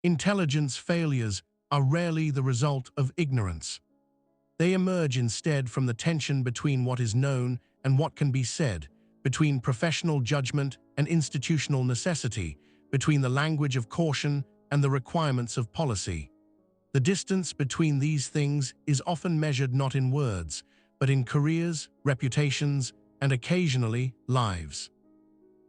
Intelligence failures are rarely the result of ignorance. They emerge instead from the tension between what is known and what can be said, between professional judgment and institutional necessity, between the language of caution and the requirements of policy. The distance between these things is often measured not in words, but in careers, reputations, and occasionally, lives.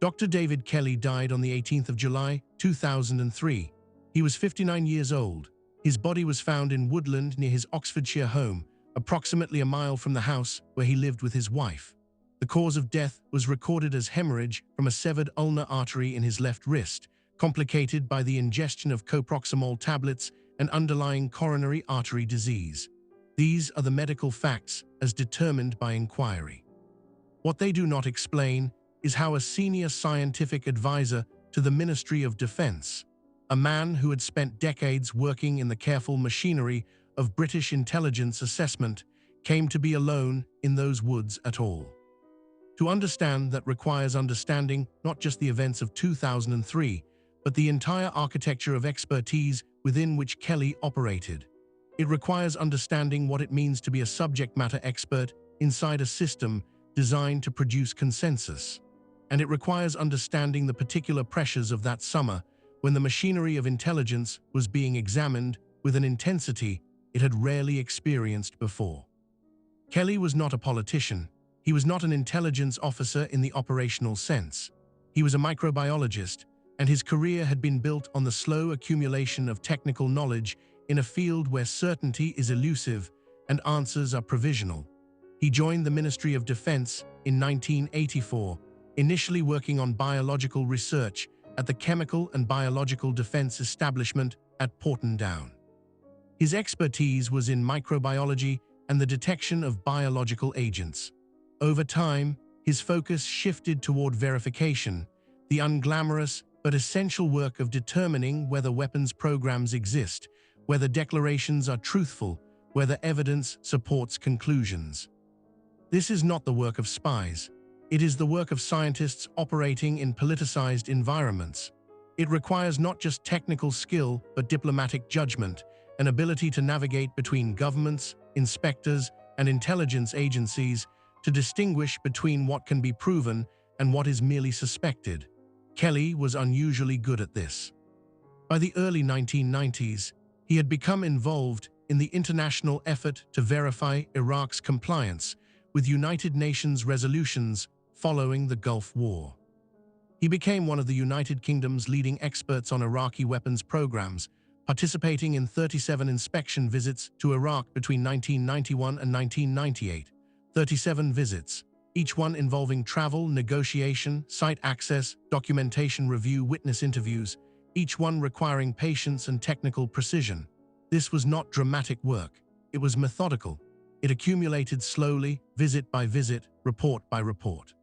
Dr. David Kelly died on the 18th of July, 2003. He was 59 years old. His body was found in woodland near his Oxfordshire home, approximately a mile from the house where he lived with his wife. The cause of death was recorded as hemorrhage from a severed ulnar artery in his left wrist, complicated by the ingestion of coproximol tablets and underlying coronary artery disease. These are the medical facts as determined by inquiry. What they do not explain is how a senior scientific advisor to the Ministry of Defence, a man who had spent decades working in the careful machinery of British intelligence assessment, came to be alone in those woods at all. To understand that requires understanding not just the events of 2003, but the entire architecture of expertise within which Kelly operated. It requires understanding what it means to be a subject matter expert inside a system designed to produce consensus. And it requires understanding the particular pressures of that summer when the machinery of intelligence was being examined with an intensity it had rarely experienced before. Kelly was not a politician. He was not an intelligence officer in the operational sense. He was a microbiologist, and his career had been built on the slow accumulation of technical knowledge in a field where certainty is elusive and answers are provisional. He joined the Ministry of Defence in 1984, initially working on biological research at the Chemical and Biological Defence Establishment at Porton Down. His expertise was in microbiology and the detection of biological agents. Over time, his focus shifted toward verification, the unglamorous but essential work of determining whether weapons programs exist, whether declarations are truthful, whether evidence supports conclusions. This is not the work of spies. It is the work of scientists operating in politicized environments. It requires not just technical skill, but diplomatic judgment, an ability to navigate between governments, inspectors, and intelligence agencies to distinguish between what can be proven and what is merely suspected. Kelly was unusually good at this. By the early 1990s, he had become involved in the international effort to verify Iraq's compliance with United Nations resolutions following the Gulf War. He became one of the United Kingdom's leading experts on Iraqi weapons programs, participating in 37 inspection visits to Iraq between 1991 and 1998. 37 visits, each one involving travel, negotiation, site access, documentation review, witness interviews, each one requiring patience and technical precision. This was not dramatic work. It was methodical. It accumulated slowly, visit by visit, report by report.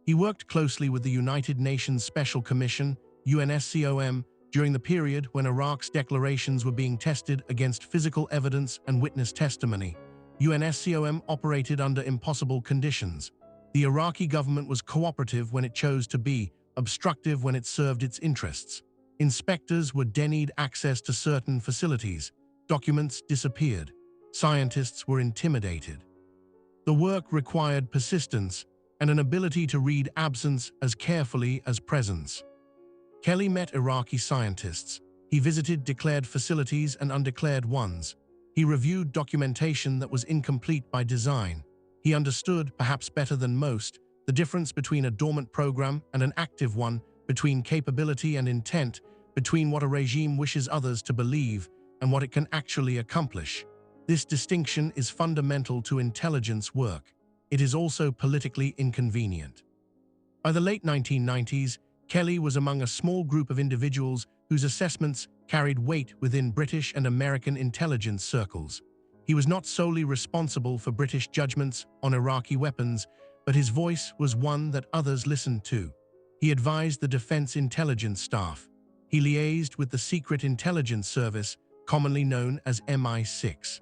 He worked closely with the United Nations Special Commission, UNSCOM, during the period when Iraq's declarations were being tested against physical evidence and witness testimony. UNSCOM operated under impossible conditions. The Iraqi government was cooperative when it chose to be, obstructive when it served its interests. Inspectors were denied access to certain facilities. Documents disappeared. Scientists were intimidated. The work required persistence and an ability to read absence as carefully as presence. Kelly met Iraqi scientists. He visited declared facilities and undeclared ones. He reviewed documentation that was incomplete by design. He understood, perhaps better than most, the difference between a dormant program and an active one, between capability and intent, between what a regime wishes others to believe and what it can actually accomplish. This distinction is fundamental to intelligence work. It is also politically inconvenient. By the late 1990s, Kelly was among a small group of individuals whose assessments carried weight within British and American intelligence circles. He was not solely responsible for British judgments on Iraqi weapons, but his voice was one that others listened to. He advised the Defense Intelligence Staff. He liaised with the Secret Intelligence Service, commonly known as MI6.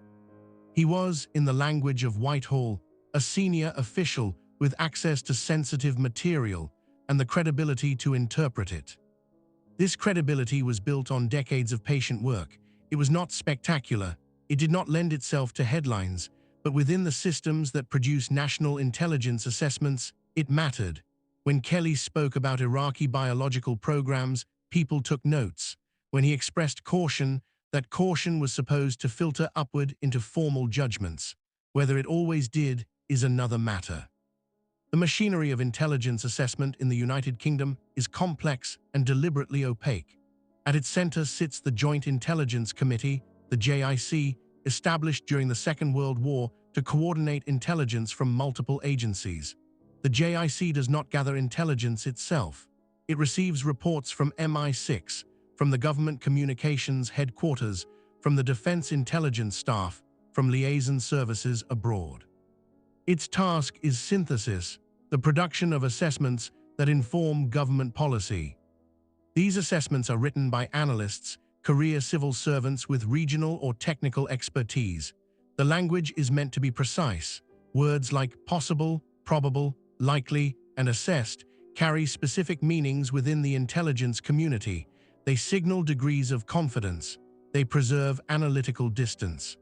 He was, in the language of Whitehall, a senior official with access to sensitive material and the credibility to interpret it. This credibility was built on decades of patient work. It was not spectacular. It did not lend itself to headlines, but within the systems that produce national intelligence assessments, it mattered. When Kelly spoke about Iraqi biological programs, people took notes. When he expressed caution, that caution was supposed to filter upward into formal judgments. Whether it always did is another matter. The machinery of intelligence assessment in the United Kingdom is complex and deliberately opaque. At its center sits the Joint Intelligence Committee, the JIC, established during the Second World War to coordinate intelligence from multiple agencies. The JIC does not gather intelligence itself. It receives reports from MI6, from the Government Communications Headquarters, from the Defense Intelligence Staff, from liaison services abroad. Its task is synthesis, the production of assessments that inform government policy. These assessments are written by analysts, career civil servants with regional or technical expertise. The language is meant to be precise. Words like possible, probable, likely, and assessed carry specific meanings within the intelligence community. They signal degrees of confidence. They preserve analytical distance.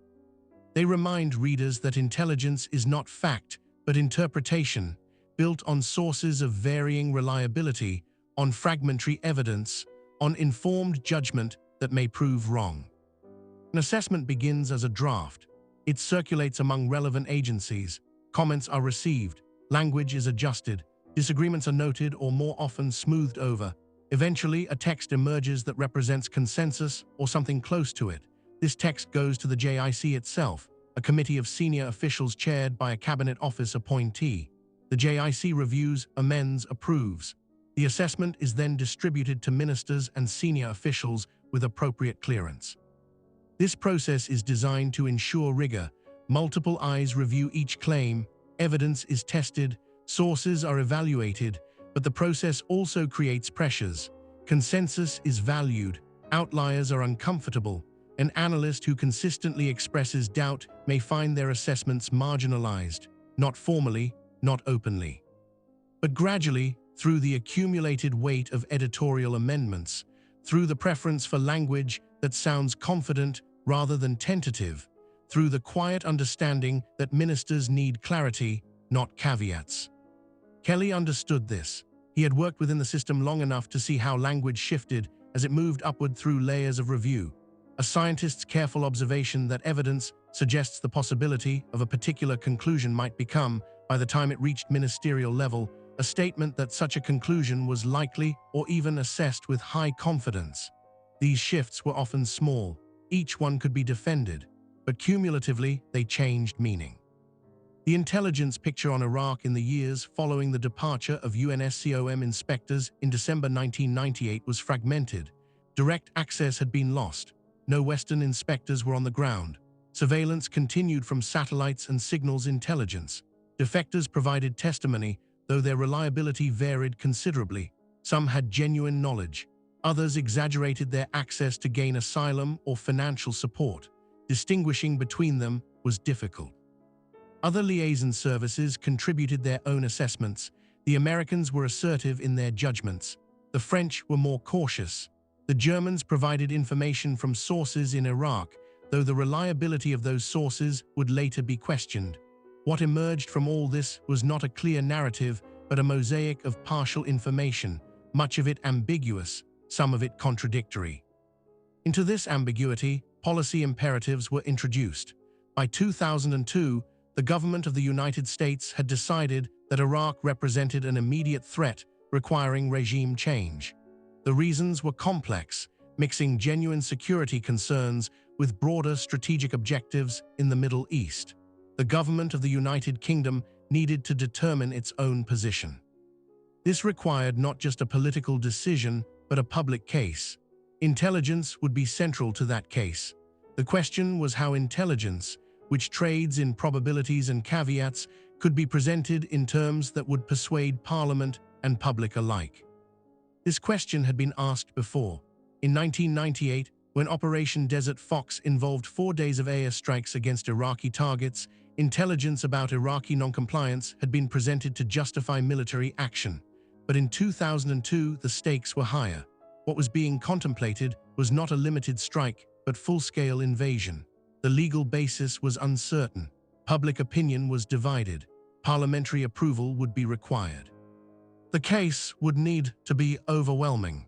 They remind readers that intelligence is not fact, but interpretation, built on sources of varying reliability, on fragmentary evidence, on informed judgment that may prove wrong. An assessment begins as a draft. It circulates among relevant agencies. Comments are received. Language is adjusted. Disagreements are noted or more often smoothed over. Eventually, a text emerges that represents consensus or something close to it. This text goes to the JIC itself, a committee of senior officials chaired by a cabinet office appointee. The JIC reviews, amends, approves. The assessment is then distributed to ministers and senior officials with appropriate clearance. This process is designed to ensure rigor. Multiple eyes review each claim, evidence is tested, sources are evaluated, but the process also creates pressures. Consensus is valued, outliers are uncomfortable. An analyst who consistently expresses doubt may find their assessments marginalized, not formally, not openly. But gradually, through the accumulated weight of editorial amendments, through the preference for language that sounds confident rather than tentative, through the quiet understanding that ministers need clarity, not caveats. Kelly understood this. He had worked within the system long enough to see how language shifted as it moved upward through layers of review. A scientist's careful observation that evidence suggests the possibility of a particular conclusion might become, by the time it reached ministerial level, a statement that such a conclusion was likely or even assessed with high confidence. These shifts were often small. Each one could be defended, but cumulatively they changed meaning. The intelligence picture on Iraq in the years following the departure of UNSCOM inspectors in December 1998 was fragmented. Direct access had been lost. No Western inspectors were on the ground. Surveillance continued from satellites and signals intelligence. Defectors provided testimony, though their reliability varied considerably. Some had genuine knowledge. Others exaggerated their access to gain asylum or financial support. Distinguishing between them was difficult. Other liaison services contributed their own assessments. The Americans were assertive in their judgments. The French were more cautious. The Germans provided information from sources in Iraq, though the reliability of those sources would later be questioned. What emerged from all this was not a clear narrative, but a mosaic of partial information, much of it ambiguous, some of it contradictory. Into this ambiguity, policy imperatives were introduced. By 2002, the government of the United States had decided that Iraq represented an immediate threat requiring regime change. The reasons were complex, mixing genuine security concerns with broader strategic objectives in the Middle East. The government of the United Kingdom needed to determine its own position. This required not just a political decision, but a public case. Intelligence would be central to that case. The question was how intelligence, which trades in probabilities and caveats, could be presented in terms that would persuade Parliament and public alike. This question had been asked before. In 1998, when Operation Desert Fox involved 4 days of airstrikes against Iraqi targets, intelligence about Iraqi noncompliance had been presented to justify military action. But in 2002, the stakes were higher. What was being contemplated was not a limited strike, but full-scale invasion. The legal basis was uncertain. Public opinion was divided. Parliamentary approval would be required. The case would need to be overwhelming.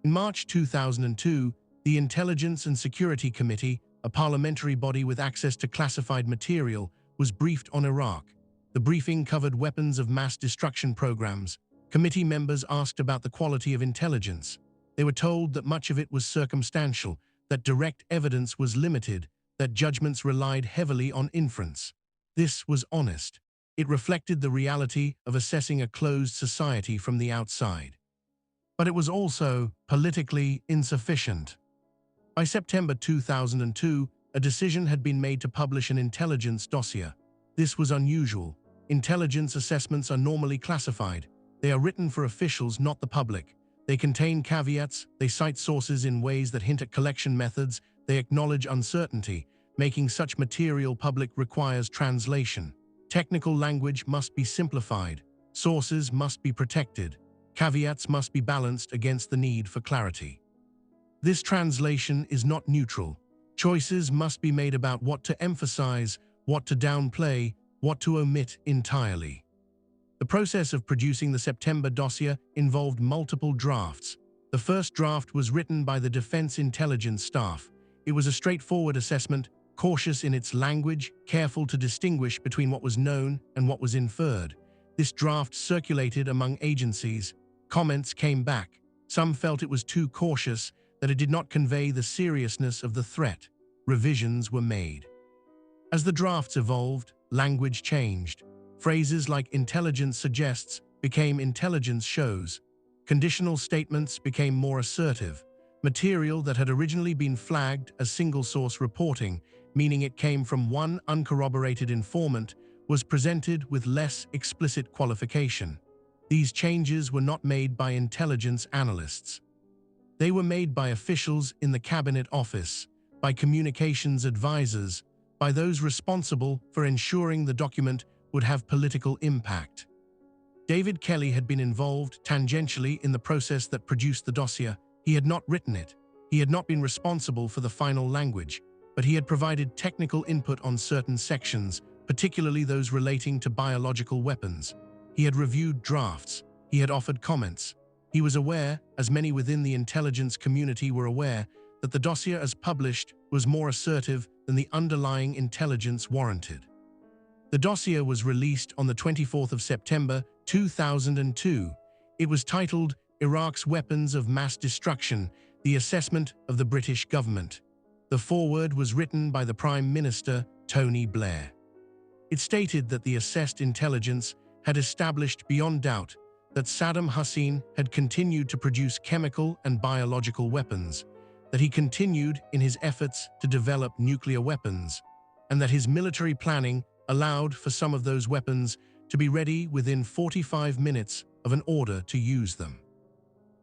In March 2002, the Intelligence and Security Committee, a parliamentary body with access to classified material, was briefed on Iraq. The briefing covered weapons of mass destruction programs. Committee members asked about the quality of intelligence. They were told that much of it was circumstantial, that direct evidence was limited, that judgments relied heavily on inference. This was honest. It reflected the reality of assessing a closed society from the outside. But it was also politically insufficient. By September 2002, a decision had been made to publish an intelligence dossier. This was unusual. Intelligence assessments are normally classified. They are written for officials, not the public. They contain caveats, they cite sources in ways that hint at collection methods, they acknowledge uncertainty. Making such material public requires translation. Technical language must be simplified. Sources must be protected. Caveats must be balanced against the need for clarity. This translation is not neutral. Choices must be made about what to emphasize, what to downplay, what to omit entirely. The process of producing the September Dossier involved multiple drafts. The first draft was written by the Defense Intelligence Staff. It was a straightforward assessment, cautious in its language, careful to distinguish between what was known and what was inferred. This draft circulated among agencies. Comments came back. Some felt it was too cautious, that it did not convey the seriousness of the threat. Revisions were made. As the drafts evolved, language changed. Phrases like intelligence suggests became intelligence shows. Conditional statements became more assertive. Material that had originally been flagged as single-source reporting, meaning it came from one uncorroborated informant, was presented with less explicit qualification. These changes were not made by intelligence analysts. They were made by officials in the Cabinet Office, by communications advisors, by those responsible for ensuring the document would have political impact. David Kelly had been involved tangentially in the process that produced the dossier. He had not written it. He had not been responsible for the final language, but he had provided technical input on certain sections, particularly those relating to biological weapons. He had reviewed drafts. He had offered comments. He was aware, as many within the intelligence community were aware, that the dossier as published was more assertive than the underlying intelligence warranted. The dossier was released on the 24th of September 2002. It was titled Iraq's Weapons of Mass Destruction, the Assessment of the British Government. The foreword was written by the Prime Minister, Tony Blair. It stated that the assessed intelligence had established beyond doubt that Saddam Hussein had continued to produce chemical and biological weapons, that he continued in his efforts to develop nuclear weapons, and that his military planning allowed for some of those weapons to be ready within 45 minutes of an order to use them.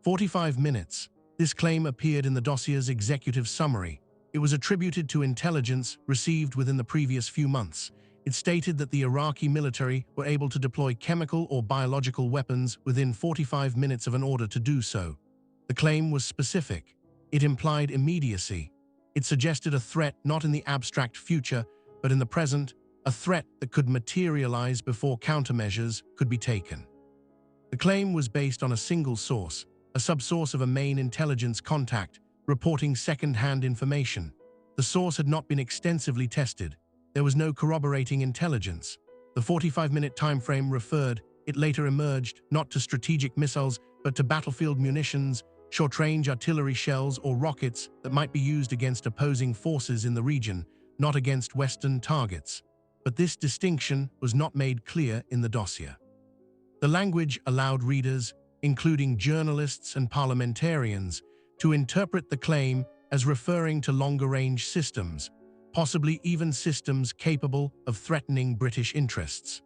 45 minutes. This claim appeared in the dossier's executive summary. It was attributed to intelligence received within the previous few months. It stated that the Iraqi military were able to deploy chemical or biological weapons within 45 minutes of an order to do so. The claim was specific. It implied immediacy. It suggested a threat not in the abstract future, but in the present, a threat that could materialize before countermeasures could be taken. The claim was based on a single source, a subsource of a main intelligence contact, reporting second-hand information. The source had not been extensively tested. There was no corroborating intelligence. The 45-minute timeframe referred, it later emerged, not to strategic missiles, but to battlefield munitions, short-range artillery shells or rockets that might be used against opposing forces in the region, not against Western targets. But this distinction was not made clear in the dossier. The language allowed readers, including journalists and parliamentarians, to interpret the claim as referring to longer-range systems, possibly even systems capable of threatening British interests.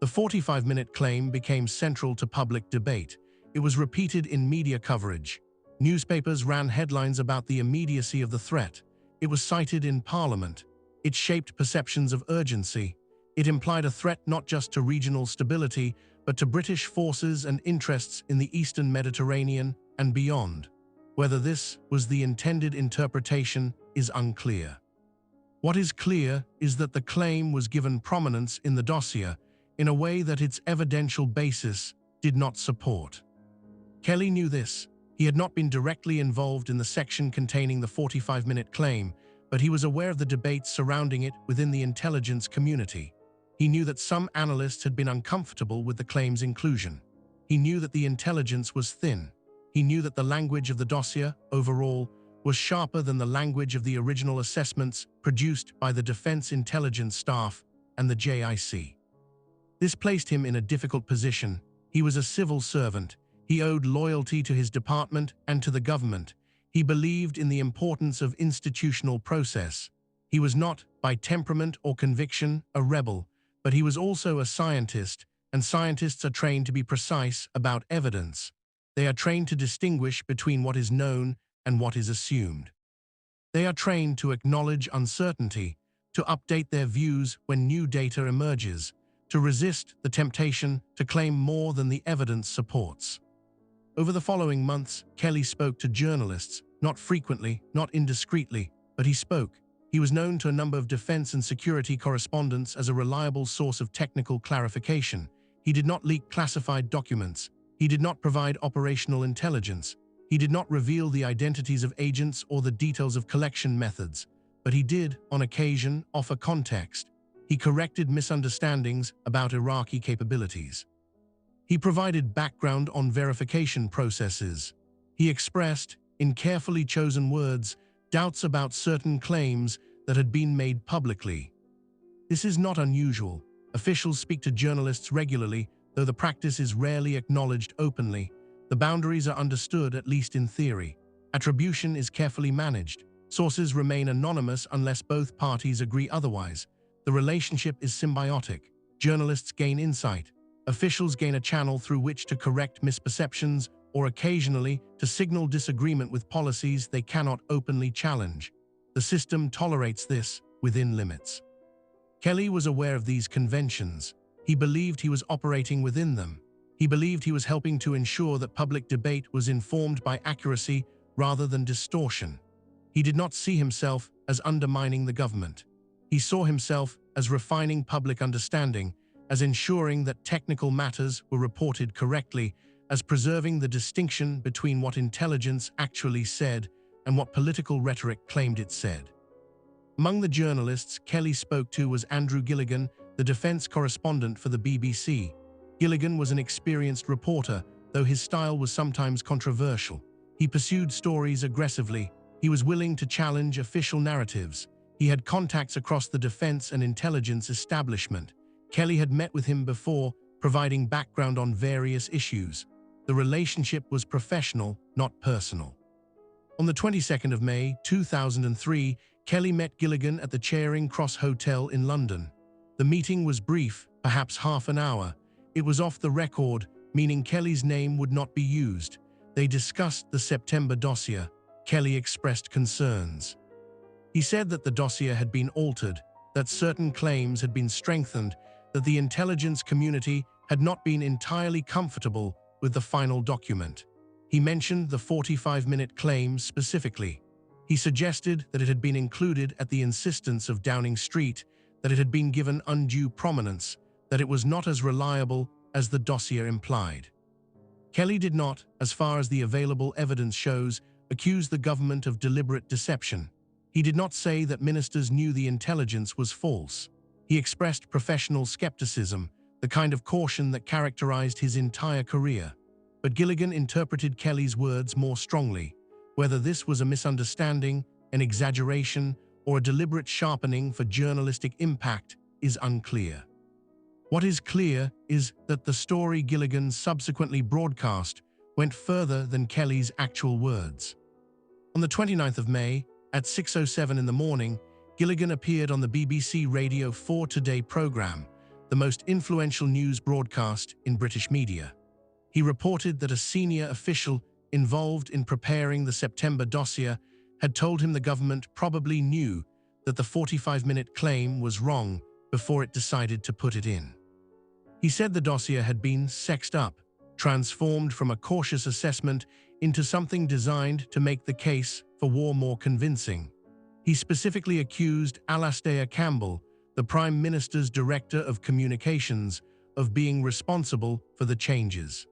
The 45-minute claim became central to public debate. It was repeated in media coverage. Newspapers ran headlines about the immediacy of the threat. It was cited in Parliament. It shaped perceptions of urgency. It implied a threat not just to regional stability, but to British forces and interests in the Eastern Mediterranean and beyond. Whether this was the intended interpretation is unclear. What is clear is that the claim was given prominence in the dossier in a way that its evidential basis did not support. Kelly knew this. He had not been directly involved in the section containing the 45-minute claim, but he was aware of the debates surrounding it within the intelligence community. He knew that some analysts had been uncomfortable with the claim's inclusion. He knew that the intelligence was thin. He knew that the language of the dossier, overall, was sharper than the language of the original assessments produced by the Defense Intelligence Staff and the JIC. This placed him in a difficult position. He was a civil servant. He owed loyalty to his department and to the government. He believed in the importance of institutional process. He was not, by temperament or conviction, a rebel, but he was also a scientist, and scientists are trained to be precise about evidence. They are trained to distinguish between what is known and what is assumed. They are trained to acknowledge uncertainty, to update their views when new data emerges, to resist the temptation to claim more than the evidence supports. Over the following months, Kelly spoke to journalists, not frequently, not indiscreetly, but he spoke. He was known to a number of defense and security correspondents as a reliable source of technical clarification. He did not leak classified documents. He did not provide operational intelligence. He did not reveal the identities of agents or the details of collection methods, but he did, on occasion, offer context. He corrected misunderstandings about Iraqi capabilities. He provided background on verification processes. He expressed, in carefully chosen words, doubts about certain claims that had been made publicly. This is not unusual. Officials speak to journalists regularly, though the practice is rarely acknowledged openly. The boundaries are understood, at least in theory. Attribution is carefully managed. Sources remain anonymous unless both parties agree otherwise. The relationship is symbiotic. Journalists gain insight. Officials gain a channel through which to correct misperceptions or occasionally to signal disagreement with policies they cannot openly challenge. The system tolerates this within limits. Kelly was aware of these conventions. He believed he was operating within them. He believed he was helping to ensure that public debate was informed by accuracy rather than distortion. He did not see himself as undermining the government. He saw himself as refining public understanding, as ensuring that technical matters were reported correctly, as preserving the distinction between what intelligence actually said and what political rhetoric claimed it said. Among the journalists Kelly spoke to was Andrew Gilligan, the defense correspondent for the BBC. Gilligan was an experienced reporter, though his style was sometimes controversial. He pursued stories aggressively. He was willing to challenge official narratives. He had contacts across the defense and intelligence establishment. Kelly had met with him before, providing background on various issues. The relationship was professional, not personal. On the 22nd of May, 2003, Kelly met Gilligan at the Charing Cross Hotel in London. The meeting was brief, perhaps half an hour. It was off the record, meaning Kelly's name would not be used. They discussed the September Dossier. Kelly expressed concerns. He said that the dossier had been altered, that certain claims had been strengthened, that the intelligence community had not been entirely comfortable with the final document. He mentioned the 45-minute claim specifically. He suggested that it had been included at the insistence of Downing Street, that it had been given undue prominence, that it was not as reliable as the dossier implied. Kelly did not, as far as the available evidence shows, accuse the government of deliberate deception. He did not say that ministers knew the intelligence was false. He expressed professional skepticism, the kind of caution that characterized his entire career. But Gilligan interpreted Kelly's words more strongly. Whether this was a misunderstanding, an exaggeration, or a deliberate sharpening for journalistic impact is unclear. What is clear is that the story Gilligan subsequently broadcast went further than Kelly's actual words. On the 29th of May, at 6:07 in the morning, Gilligan appeared on the BBC Radio 4 Today programme, the most influential news broadcast in British media. He reported that a senior official involved in preparing the September Dossier had told him the government probably knew that the 45-minute claim was wrong before it decided to put it in. He said the dossier had been sexed up, transformed from a cautious assessment into something designed to make the case for war more convincing. He specifically accused Alastair Campbell, the Prime Minister's Director of Communications, of being responsible for the changes.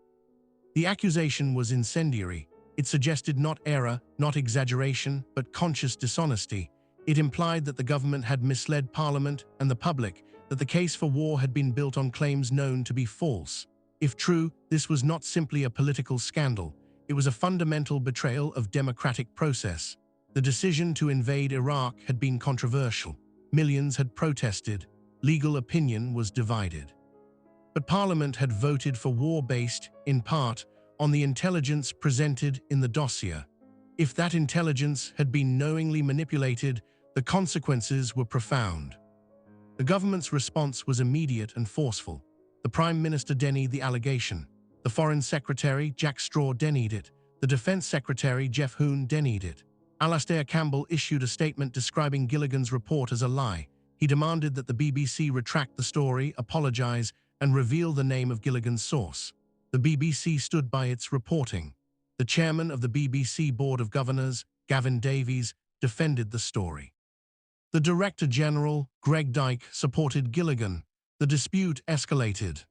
The accusation was incendiary. It suggested not error, not exaggeration, but conscious dishonesty. It implied that the government had misled Parliament and the public, that the case for war had been built on claims known to be false. If true, this was not simply a political scandal. It was a fundamental betrayal of democratic process. The decision to invade Iraq had been controversial. Millions had protested. Legal opinion was divided. But Parliament had voted for war based, in part, on the intelligence presented in the dossier. If that intelligence had been knowingly manipulated, the consequences were profound. The government's response was immediate and forceful. The Prime Minister denied the allegation. The Foreign Secretary, Jack Straw, denied it. The Defense Secretary, Jeff Hoon, denied it. Alastair Campbell issued a statement describing Gilligan's report as a lie. He demanded that the BBC retract the story, apologize, and reveal the name of Gilligan's source. The BBC stood by its reporting. The chairman of the BBC Board of Governors, Gavin Davies, defended the story. The Director General, Greg Dyke, supported Gilligan. The dispute escalated.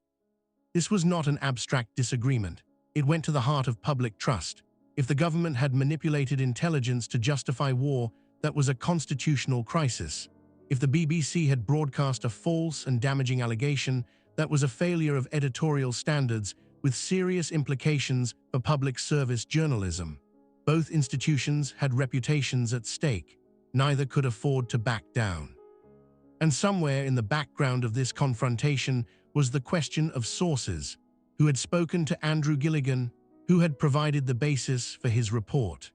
This was not an abstract disagreement. It went to the heart of public trust. If the government had manipulated intelligence to justify war, that was a constitutional crisis. If the BBC had broadcast a false and damaging allegation, that was a failure of editorial standards with serious implications for public service journalism. Both institutions had reputations at stake. Neither could afford to back down. And somewhere in the background of this confrontation was the question of sources. Who had spoken to Andrew Gilligan? Who had provided the basis for his report?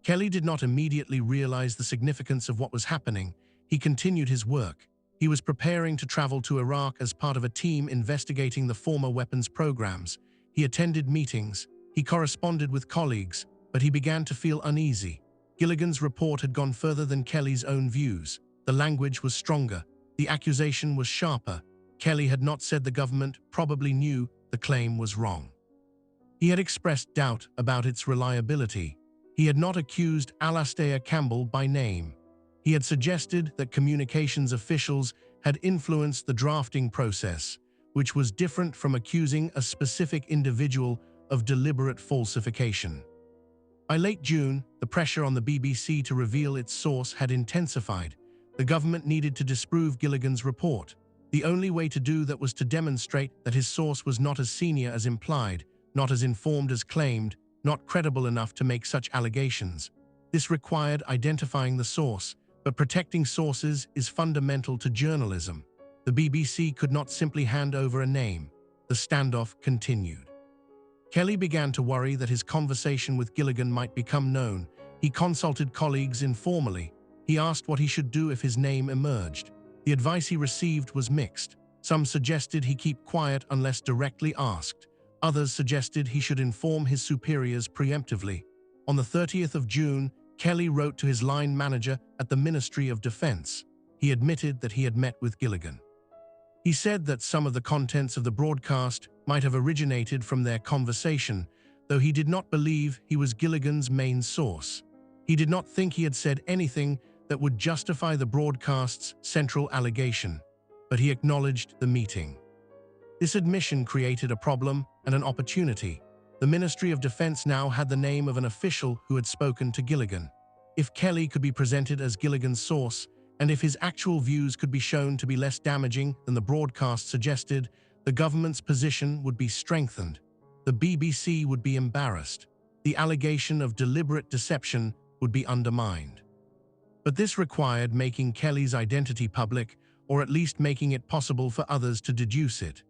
Kelly did not immediately realize the significance of what was happening. He continued his work. He was preparing to travel to Iraq as part of a team investigating the former weapons programs. He attended meetings. He corresponded with colleagues, but he began to feel uneasy. Gilligan's report had gone further than Kelly's own views. The language was stronger. The accusation was sharper. Kelly had not said the government probably knew the claim was wrong. He had expressed doubt about its reliability. He had not accused Alastair Campbell by name. He had suggested that communications officials had influenced the drafting process, which was different from accusing a specific individual of deliberate falsification. By late June, the pressure on the BBC to reveal its source had intensified. The government needed to disprove Gilligan's report. The only way to do that was to demonstrate that his source was not as senior as implied, not as informed as claimed, not credible enough to make such allegations. This required identifying the source, but protecting sources is fundamental to journalism. The BBC could not simply hand over a name. The standoff continued. Kelly began to worry that his conversation with Gilligan might become known. He consulted colleagues informally. He asked what he should do if his name emerged. The advice he received was mixed. Some suggested he keep quiet unless directly asked. Others suggested he should inform his superiors preemptively. On the 30th of June, Kelly wrote to his line manager at the Ministry of Defense. He admitted that he had met with Gilligan. He said that some of the contents of the broadcast might have originated from their conversation, though he did not believe he was Gilligan's main source. He did not think he had said anything that would justify the broadcast's central allegation, but he acknowledged the meeting. This admission created a problem and an opportunity. The Ministry of Defense now had the name of an official who had spoken to Gilligan. If Kelly could be presented as Gilligan's source, and if his actual views could be shown to be less damaging than the broadcast suggested, the government's position would be strengthened. The BBC would be embarrassed. The allegation of deliberate deception would be undermined. But this required making Kelly's identity public, or at least making it possible for others to deduce it.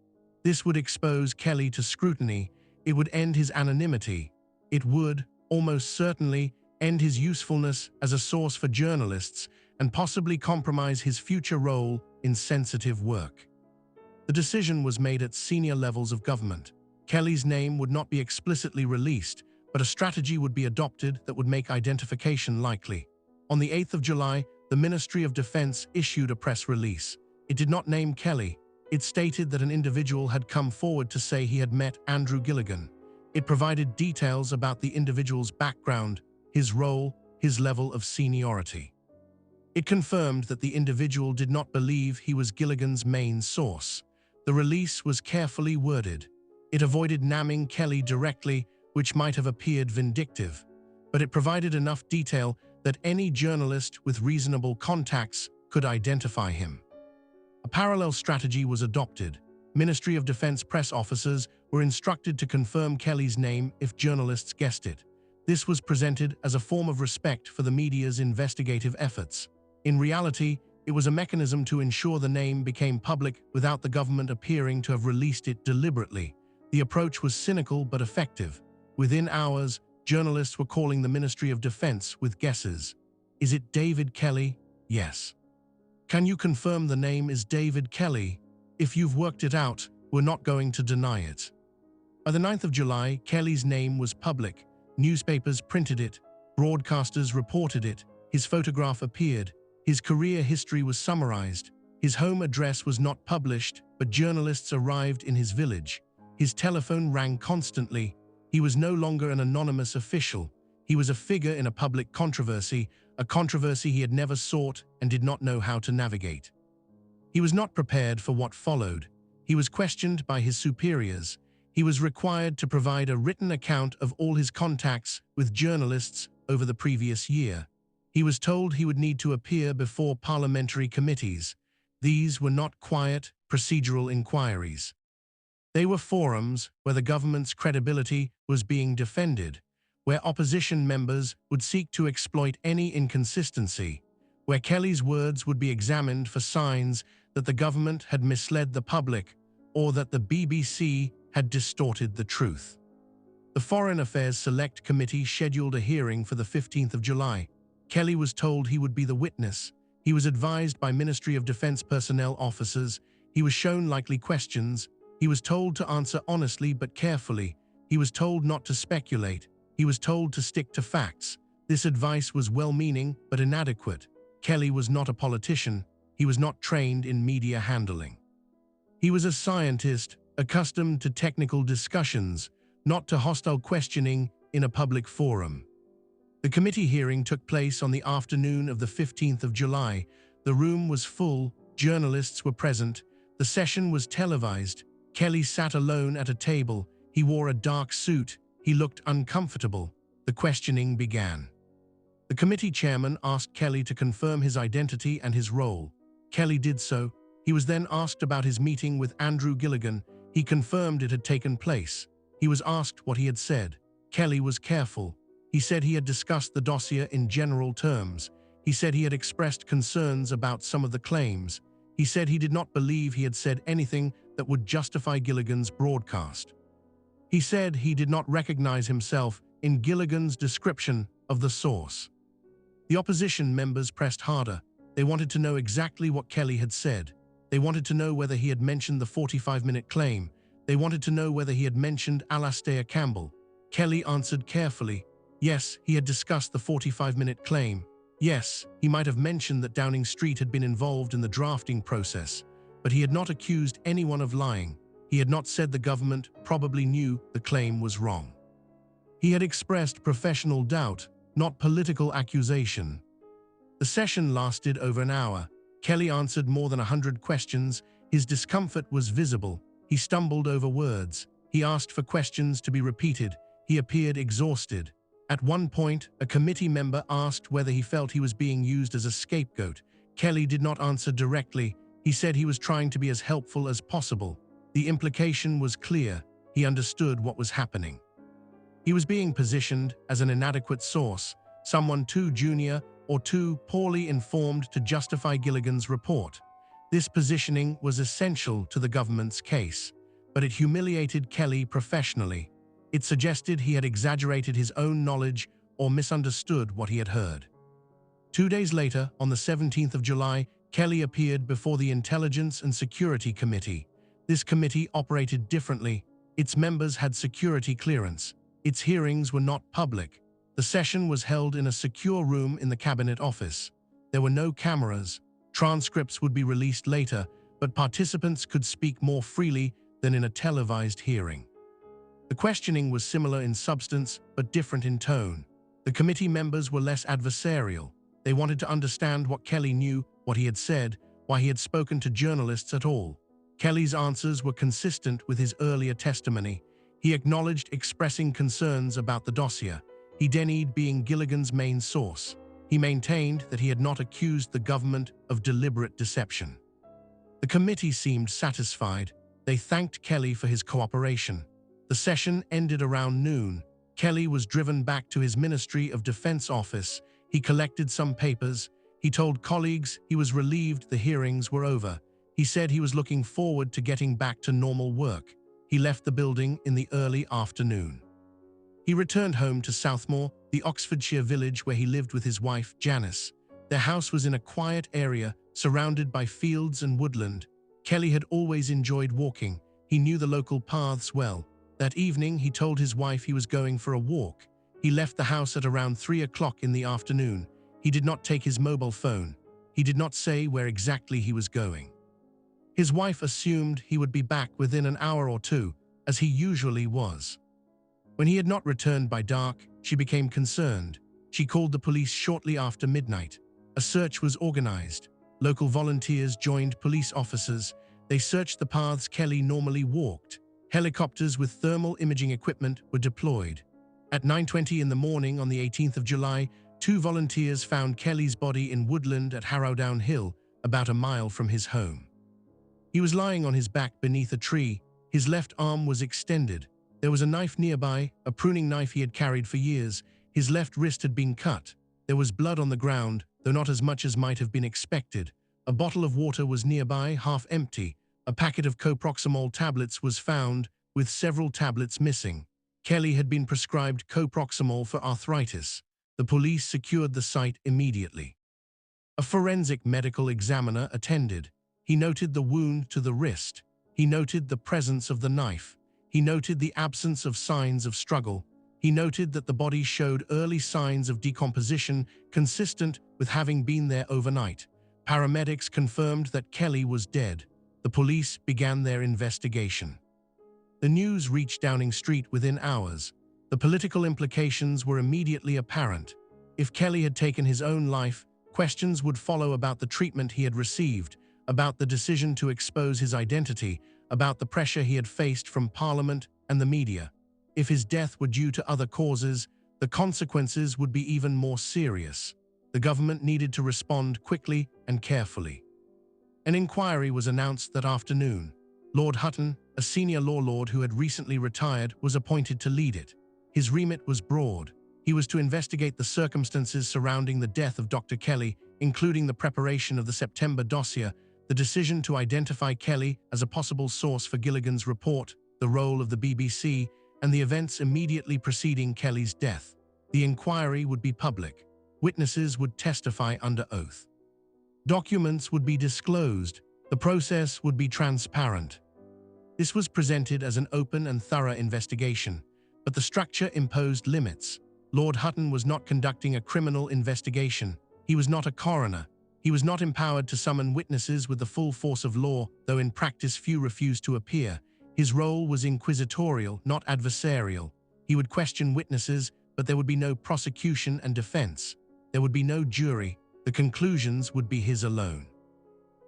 This would expose Kelly to scrutiny. It would end his anonymity. It would, almost certainly, end his usefulness as a source for journalists and possibly compromise his future role in sensitive work. The decision was made at senior levels of government. Kelly's name would not be explicitly released, but a strategy would be adopted that would make identification likely. On the 8th of July, the Ministry of Defense issued a press release. It did not name Kelly. It stated that an individual had come forward to say he had met Andrew Gilligan. It provided details about the individual's background, his role, his level of seniority. It confirmed that the individual did not believe he was Gilligan's main source. The release was carefully worded. It avoided naming Kelly directly, which might have appeared vindictive, but it provided enough detail that any journalist with reasonable contacts could identify him. A parallel strategy was adopted. Ministry of Defense press officers were instructed to confirm Kelly's name if journalists guessed it. This was presented as a form of respect for the media's investigative efforts. In reality, it was a mechanism to ensure the name became public without the government appearing to have released it deliberately. The approach was cynical but effective. Within hours, journalists were calling the Ministry of Defense with guesses. Is it David Kelly? Yes. Can you confirm the name is David Kelly? If you've worked it out, we're not going to deny it. By the 9th of July, Kelly's name was public. Newspapers printed it. Broadcasters reported it. His photograph appeared. His career history was summarized. His home address was not published, but journalists arrived in his village. His telephone rang constantly. He was no longer an anonymous official. He was a figure in a public controversy, a controversy he had never sought and did not know how to navigate. He was not prepared for what followed. He was questioned by his superiors. He was required to provide a written account of all his contacts with journalists over the previous year. He was told he would need to appear before parliamentary committees. These were not quiet, procedural inquiries. They were forums where the government's credibility was being defended, where opposition members would seek to exploit any inconsistency, where Kelly's words would be examined for signs that the government had misled the public or that the BBC had distorted the truth. The Foreign Affairs Select Committee scheduled a hearing for the 15th of July. Kelly was told he would be the witness. He was advised by Ministry of Defense personnel officers. He was shown likely questions. He was told to answer honestly but carefully. He was told not to speculate. He was told to stick to facts. This advice was well-meaning but inadequate. Kelly was not a politician. He was not trained in media handling. He was a scientist, accustomed to technical discussions, not to hostile questioning in a public forum. The committee hearing took place on the afternoon of the 15th of July. The room was full, journalists were present, the session was televised. Kelly sat alone at a table. He wore a dark suit. He looked uncomfortable. The questioning began. The committee chairman asked Kelly to confirm his identity and his role. Kelly did so. He was then asked about his meeting with Andrew Gilligan. He confirmed it had taken place. He was asked what he had said. Kelly was careful. He said he had discussed the dossier in general terms. He said he had expressed concerns about some of the claims. He said he did not believe he had said anything that would justify Gilligan's broadcast. He said he did not recognize himself in Gilligan's description of the source. The opposition members pressed harder. They wanted to know exactly what Kelly had said. They wanted to know whether he had mentioned the 45-minute claim. They wanted to know whether he had mentioned Alastair Campbell. Kelly answered carefully. Yes, he had discussed the 45-minute claim. Yes, he might have mentioned that Downing Street had been involved in the drafting process, but he had not accused anyone of lying. He had not said the government probably knew the claim was wrong. He had expressed professional doubt, not political accusation. The session lasted over an hour. Kelly answered more than 100 questions. His discomfort was visible. He stumbled over words. He asked for questions to be repeated. He appeared exhausted. At one point, a committee member asked whether he felt he was being used as a scapegoat. Kelly did not answer directly. He said he was trying to be as helpful as possible. The implication was clear. He understood what was happening. He was being positioned as an inadequate source, someone too junior or too poorly informed to justify Gilligan's report. This positioning was essential to the government's case, but it humiliated Kelly professionally. It suggested he had exaggerated his own knowledge or misunderstood what he had heard. 2 days later, on the 17th of July, Kelly appeared before the Intelligence and Security Committee. This committee operated differently. Its members had security clearance. Its hearings were not public. The session was held in a secure room in the Cabinet Office. There were no cameras. Transcripts would be released later, but participants could speak more freely than in a televised hearing. The questioning was similar in substance, but different in tone. The committee members were less adversarial. They wanted to understand what Kelly knew, what he had said, why he had spoken to journalists at all. Kelly's answers were consistent with his earlier testimony. He acknowledged expressing concerns about the dossier. He denied being Gilligan's main source. He maintained that he had not accused the government of deliberate deception. The committee seemed satisfied. They thanked Kelly for his cooperation. The session ended around noon. Kelly was driven back to his Ministry of Defense office. He collected some papers. He told colleagues he was relieved the hearings were over. He said he was looking forward to getting back to normal work. He left the building in the early afternoon. He returned home to Southmoor, the Oxfordshire village where he lived with his wife, Janice. Their house was in a quiet area, surrounded by fields and woodland. Kelly had always enjoyed walking. He knew the local paths well. That evening, he told his wife he was going for a walk. He left the house at around 3 o'clock in the afternoon. He did not take his mobile phone. He did not say where exactly he was going. His wife assumed he would be back within an hour or two, as he usually was. When he had not returned by dark, she became concerned. She called the police shortly after midnight. A search was organized. Local volunteers joined police officers. They searched the paths Kelly normally walked. Helicopters with thermal imaging equipment were deployed. At 9:20 in the morning on the 18th of July, 2 volunteers found Kelly's body in woodland at Harrowdown Hill, about a mile from his home. He was lying on his back beneath a tree. His left arm was extended. There was a knife nearby, a pruning knife he had carried for years. His left wrist had been cut. There was blood on the ground, though not as much as might have been expected. A bottle of water was nearby, half empty. A packet of coproxamol tablets was found, with several tablets missing. Kelly had been prescribed coproxamol for arthritis. The police secured the site immediately. A forensic medical examiner attended. He noted the wound to the wrist. He noted the presence of the knife. He noted the absence of signs of struggle. He noted that the body showed early signs of decomposition consistent with having been there overnight. Paramedics confirmed that Kelly was dead. The police began their investigation. The news reached Downing Street within hours. The political implications were immediately apparent. If Kelly had taken his own life, questions would follow about the treatment he had received, about the decision to expose his identity, about the pressure he had faced from Parliament and the media. If his death were due to other causes, the consequences would be even more serious. The government needed to respond quickly and carefully. An inquiry was announced that afternoon. Lord Hutton, a senior law lord who had recently retired, was appointed to lead it. His remit was broad. He was to investigate the circumstances surrounding the death of Dr. Kelly, including the preparation of the September Dossier, the decision to identify Kelly as a possible source for Gilligan's report, the role of the BBC, and the events immediately preceding Kelly's death. The inquiry would be public. Witnesses would testify under oath. Documents would be disclosed. The process would be transparent. This was presented as an open and thorough investigation, but the structure imposed limits. Lord Hutton was not conducting a criminal investigation. He was not a coroner. He was not empowered to summon witnesses with the full force of law, though in practice few refused to appear. His role was inquisitorial, not adversarial. He would question witnesses, but there would be no prosecution and defense. There would be no jury. The conclusions would be his alone.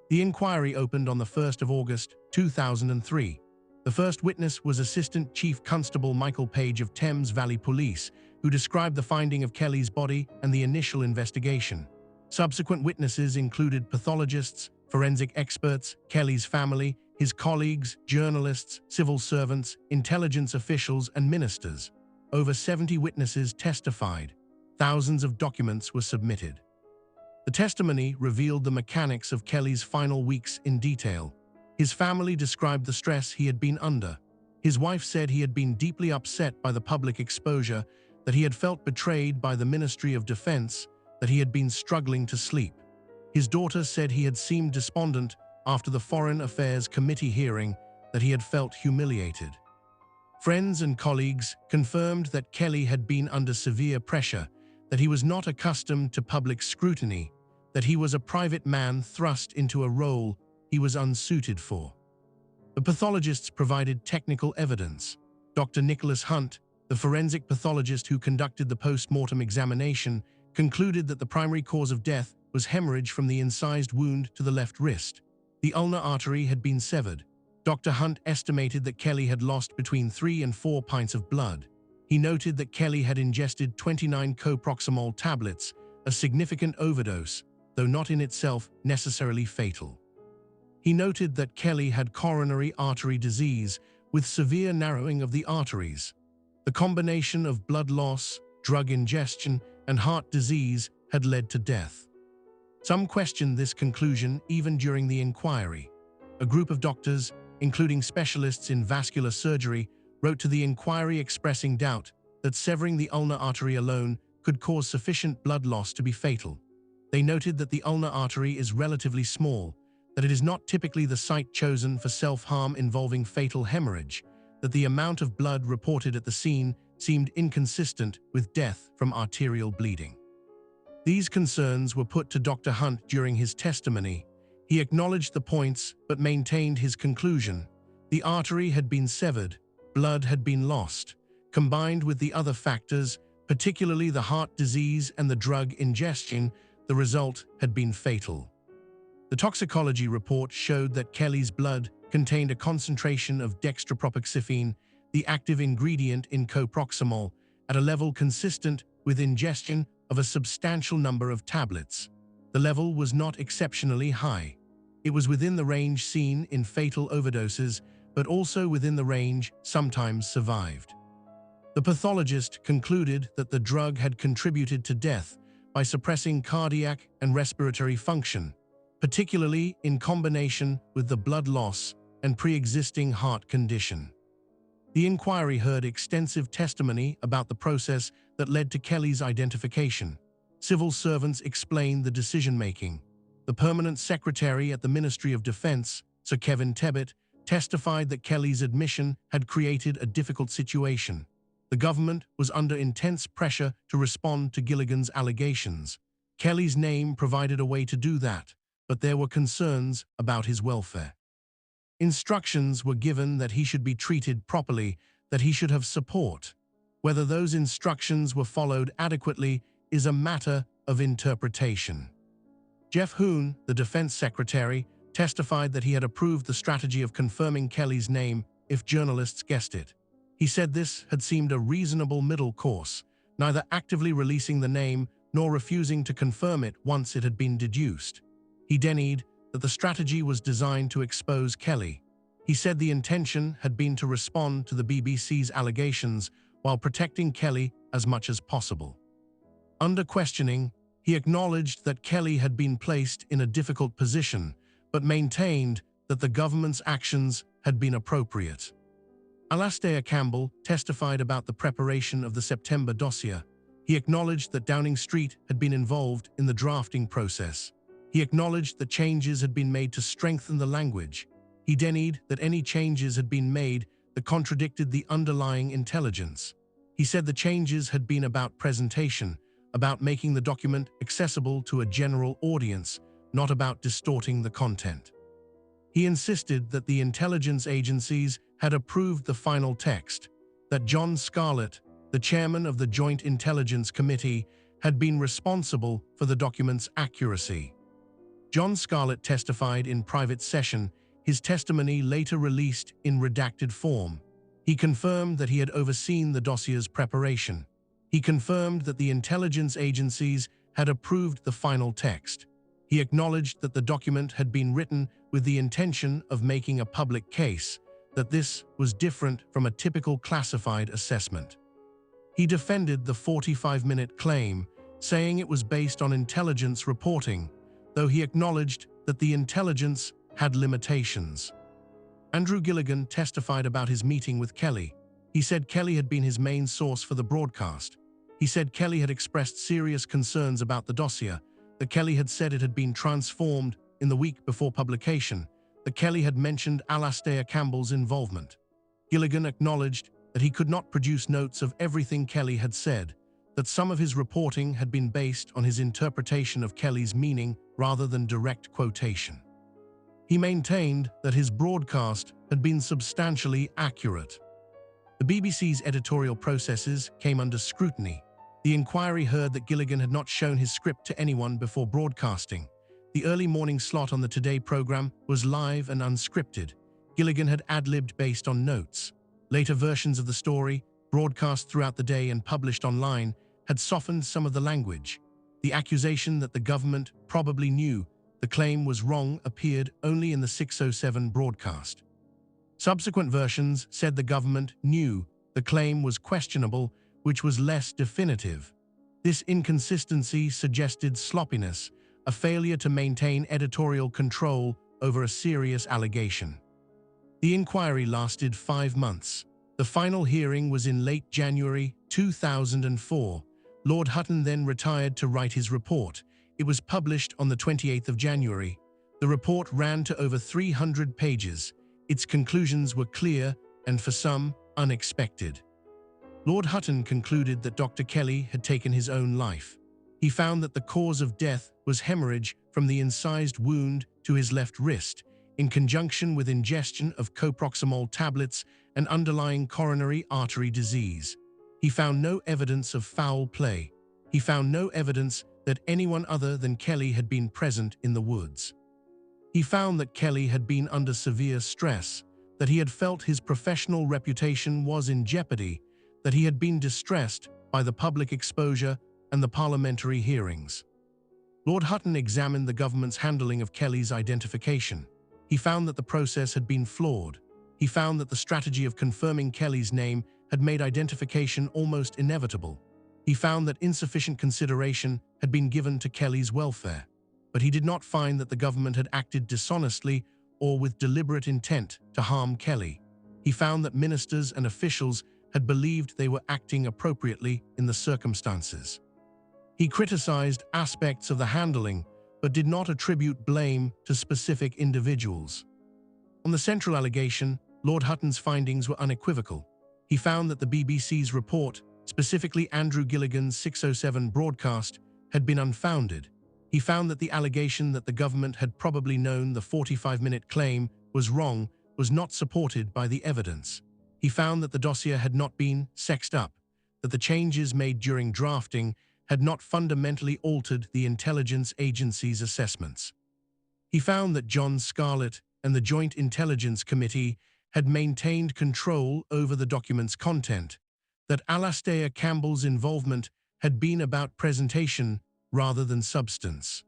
The inquiry opened on the 1st of August, 2003. The first witness was Assistant Chief Constable Michael Page of Thames Valley Police, who described the finding of Kelly's body and the initial investigation. Subsequent witnesses included pathologists, forensic experts, Kelly's family, his colleagues, journalists, civil servants, intelligence officials, and ministers. Over 70 witnesses testified. Thousands of documents were submitted. The testimony revealed the mechanics of Kelly's final weeks in detail. His family described the stress he had been under. His wife said he had been deeply upset by the public exposure, that he had felt betrayed by the Ministry of Defense, that he had been struggling to sleep. His daughter said he had seemed despondent after the Foreign Affairs Committee hearing, that he had felt humiliated. Friends and colleagues confirmed that Kelly had been under severe pressure, that he was not accustomed to public scrutiny, that he was a private man thrust into a role he was unsuited for. The pathologists provided technical evidence. Dr. Nicholas Hunt, the forensic pathologist who conducted the post-mortem examination, concluded that the primary cause of death was hemorrhage from the incised wound to the left wrist. The ulnar artery had been severed. Dr. Hunt estimated that Kelly had lost between 3 and 4 pints of blood. He noted that Kelly had ingested 29 coproximol tablets, a significant overdose, though not in itself necessarily fatal. He noted that Kelly had coronary artery disease with severe narrowing of the arteries. The combination of blood loss, drug ingestion, and heart disease had led to death. Some questioned this conclusion even during the inquiry. A group of doctors, including specialists in vascular surgery, wrote to the inquiry expressing doubt that severing the ulnar artery alone could cause sufficient blood loss to be fatal. They noted that the ulnar artery is relatively small, that it is not typically the site chosen for self-harm involving fatal hemorrhage, that the amount of blood reported at the scene seemed inconsistent with death from arterial bleeding. These concerns were put to Dr. Hunt during his testimony. He acknowledged the points but maintained his conclusion. The artery had been severed, blood had been lost. Combined with the other factors, particularly the heart disease and the drug ingestion, the result had been fatal. The toxicology report showed that Kelly's blood contained a concentration of dextropropoxyphene, the active ingredient in coproximol, at a level consistent with ingestion of a substantial number of tablets. The level was not exceptionally high. It was within the range seen in fatal overdoses, but also within the range sometimes survived. The pathologist concluded that the drug had contributed to death by suppressing cardiac and respiratory function, particularly in combination with the blood loss and pre-existing heart condition. The inquiry heard extensive testimony about the process that led to Kelly's identification. Civil servants explained the decision-making. The permanent secretary at the Ministry of Defense, Sir Kevin Tebbit, testified that Kelly's admission had created a difficult situation. The government was under intense pressure to respond to Gilligan's allegations. Kelly's name provided a way to do that, but there were concerns about his welfare. Instructions were given that he should be treated properly, that he should have support. Whether those instructions were followed adequately is a matter of interpretation. Jeff Hoon, the defense secretary, testified that he had approved the strategy of confirming Kelly's name if journalists guessed it. He said this had seemed a reasonable middle course, neither actively releasing the name nor refusing to confirm it once it had been deduced. He denied that the strategy was designed to expose Kelly. He said the intention had been to respond to the BBC's allegations while protecting Kelly as much as possible. Under questioning, he acknowledged that Kelly had been placed in a difficult position, but maintained that the government's actions had been appropriate. Alastair Campbell testified about the preparation of the September Dossier. He acknowledged that Downing Street had been involved in the drafting process. He acknowledged that changes had been made to strengthen the language. He denied that any changes had been made that contradicted the underlying intelligence. He said the changes had been about presentation, about making the document accessible to a general audience, not about distorting the content. He insisted that the intelligence agencies had approved the final text, that John Scarlett, the chairman of the Joint Intelligence Committee, had been responsible for the document's accuracy. John Scarlett testified in private session, his testimony later released in redacted form. He confirmed that he had overseen the dossier's preparation. He confirmed that the intelligence agencies had approved the final text. He acknowledged that the document had been written with the intention of making a public case, that this was different from a typical classified assessment. He defended the 45-minute claim, saying it was based on intelligence reporting, though he acknowledged that the intelligence had limitations. Andrew Gilligan testified about his meeting with Kelly. He said Kelly had been his main source for the broadcast. He said Kelly had expressed serious concerns about the dossier, that Kelly had said it had been transformed in the week before publication, that Kelly had mentioned Alastair Campbell's involvement. Gilligan acknowledged that he could not produce notes of everything Kelly had said, that some of his reporting had been based on his interpretation of Kelly's meaning rather than direct quotation. He maintained that his broadcast had been substantially accurate. The BBC's editorial processes came under scrutiny. The inquiry heard that Gilligan had not shown his script to anyone before broadcasting. The early morning slot on the Today program was live and unscripted. Gilligan had ad-libbed based on notes. Later versions of the story, broadcast throughout the day and published online, had softened some of the language. The accusation that the government probably knew the claim was wrong appeared only in the 6:07 broadcast. Subsequent versions said the government knew the claim was questionable, which was less definitive. This inconsistency suggested sloppiness, a failure to maintain editorial control over a serious allegation. The inquiry lasted 5 months. The final hearing was in late January 2004. Lord Hutton then retired to write his report. It was published on the 28th of January. The report ran to over 300 pages. Its conclusions were clear and, for some, unexpected. Lord Hutton concluded that Dr. Kelly had taken his own life. He found that the cause of death was hemorrhage from the incised wound to his left wrist, in conjunction with ingestion of coproximol tablets and underlying coronary artery disease. He found no evidence of foul play. He found no evidence that anyone other than Kelly had been present in the woods. He found that Kelly had been under severe stress, that he had felt his professional reputation was in jeopardy, that he had been distressed by the public exposure and the parliamentary hearings. Lord Hutton examined the government's handling of Kelly's identification. He found that the process had been flawed. He found that the strategy of confirming Kelly's name had made identification almost inevitable. He found that insufficient consideration had been given to Kelly's welfare. But he did not find that the government had acted dishonestly or with deliberate intent to harm Kelly. He found that ministers and officials had believed they were acting appropriately in the circumstances. He criticized aspects of the handling, but did not attribute blame to specific individuals. On the central allegation, Lord Hutton's findings were unequivocal. He found that the BBC's report, specifically Andrew Gilligan's 6:07 broadcast, had been unfounded. He found that the allegation that the government had probably known the 45-minute claim was wrong was not supported by the evidence. He found that the dossier had not been sexed up, that the changes made during drafting had not fundamentally altered the intelligence agency's assessments. He found that John Scarlett and the Joint Intelligence Committee had maintained control over the document's content, that Alastair Campbell's involvement had been about presentation rather than substance.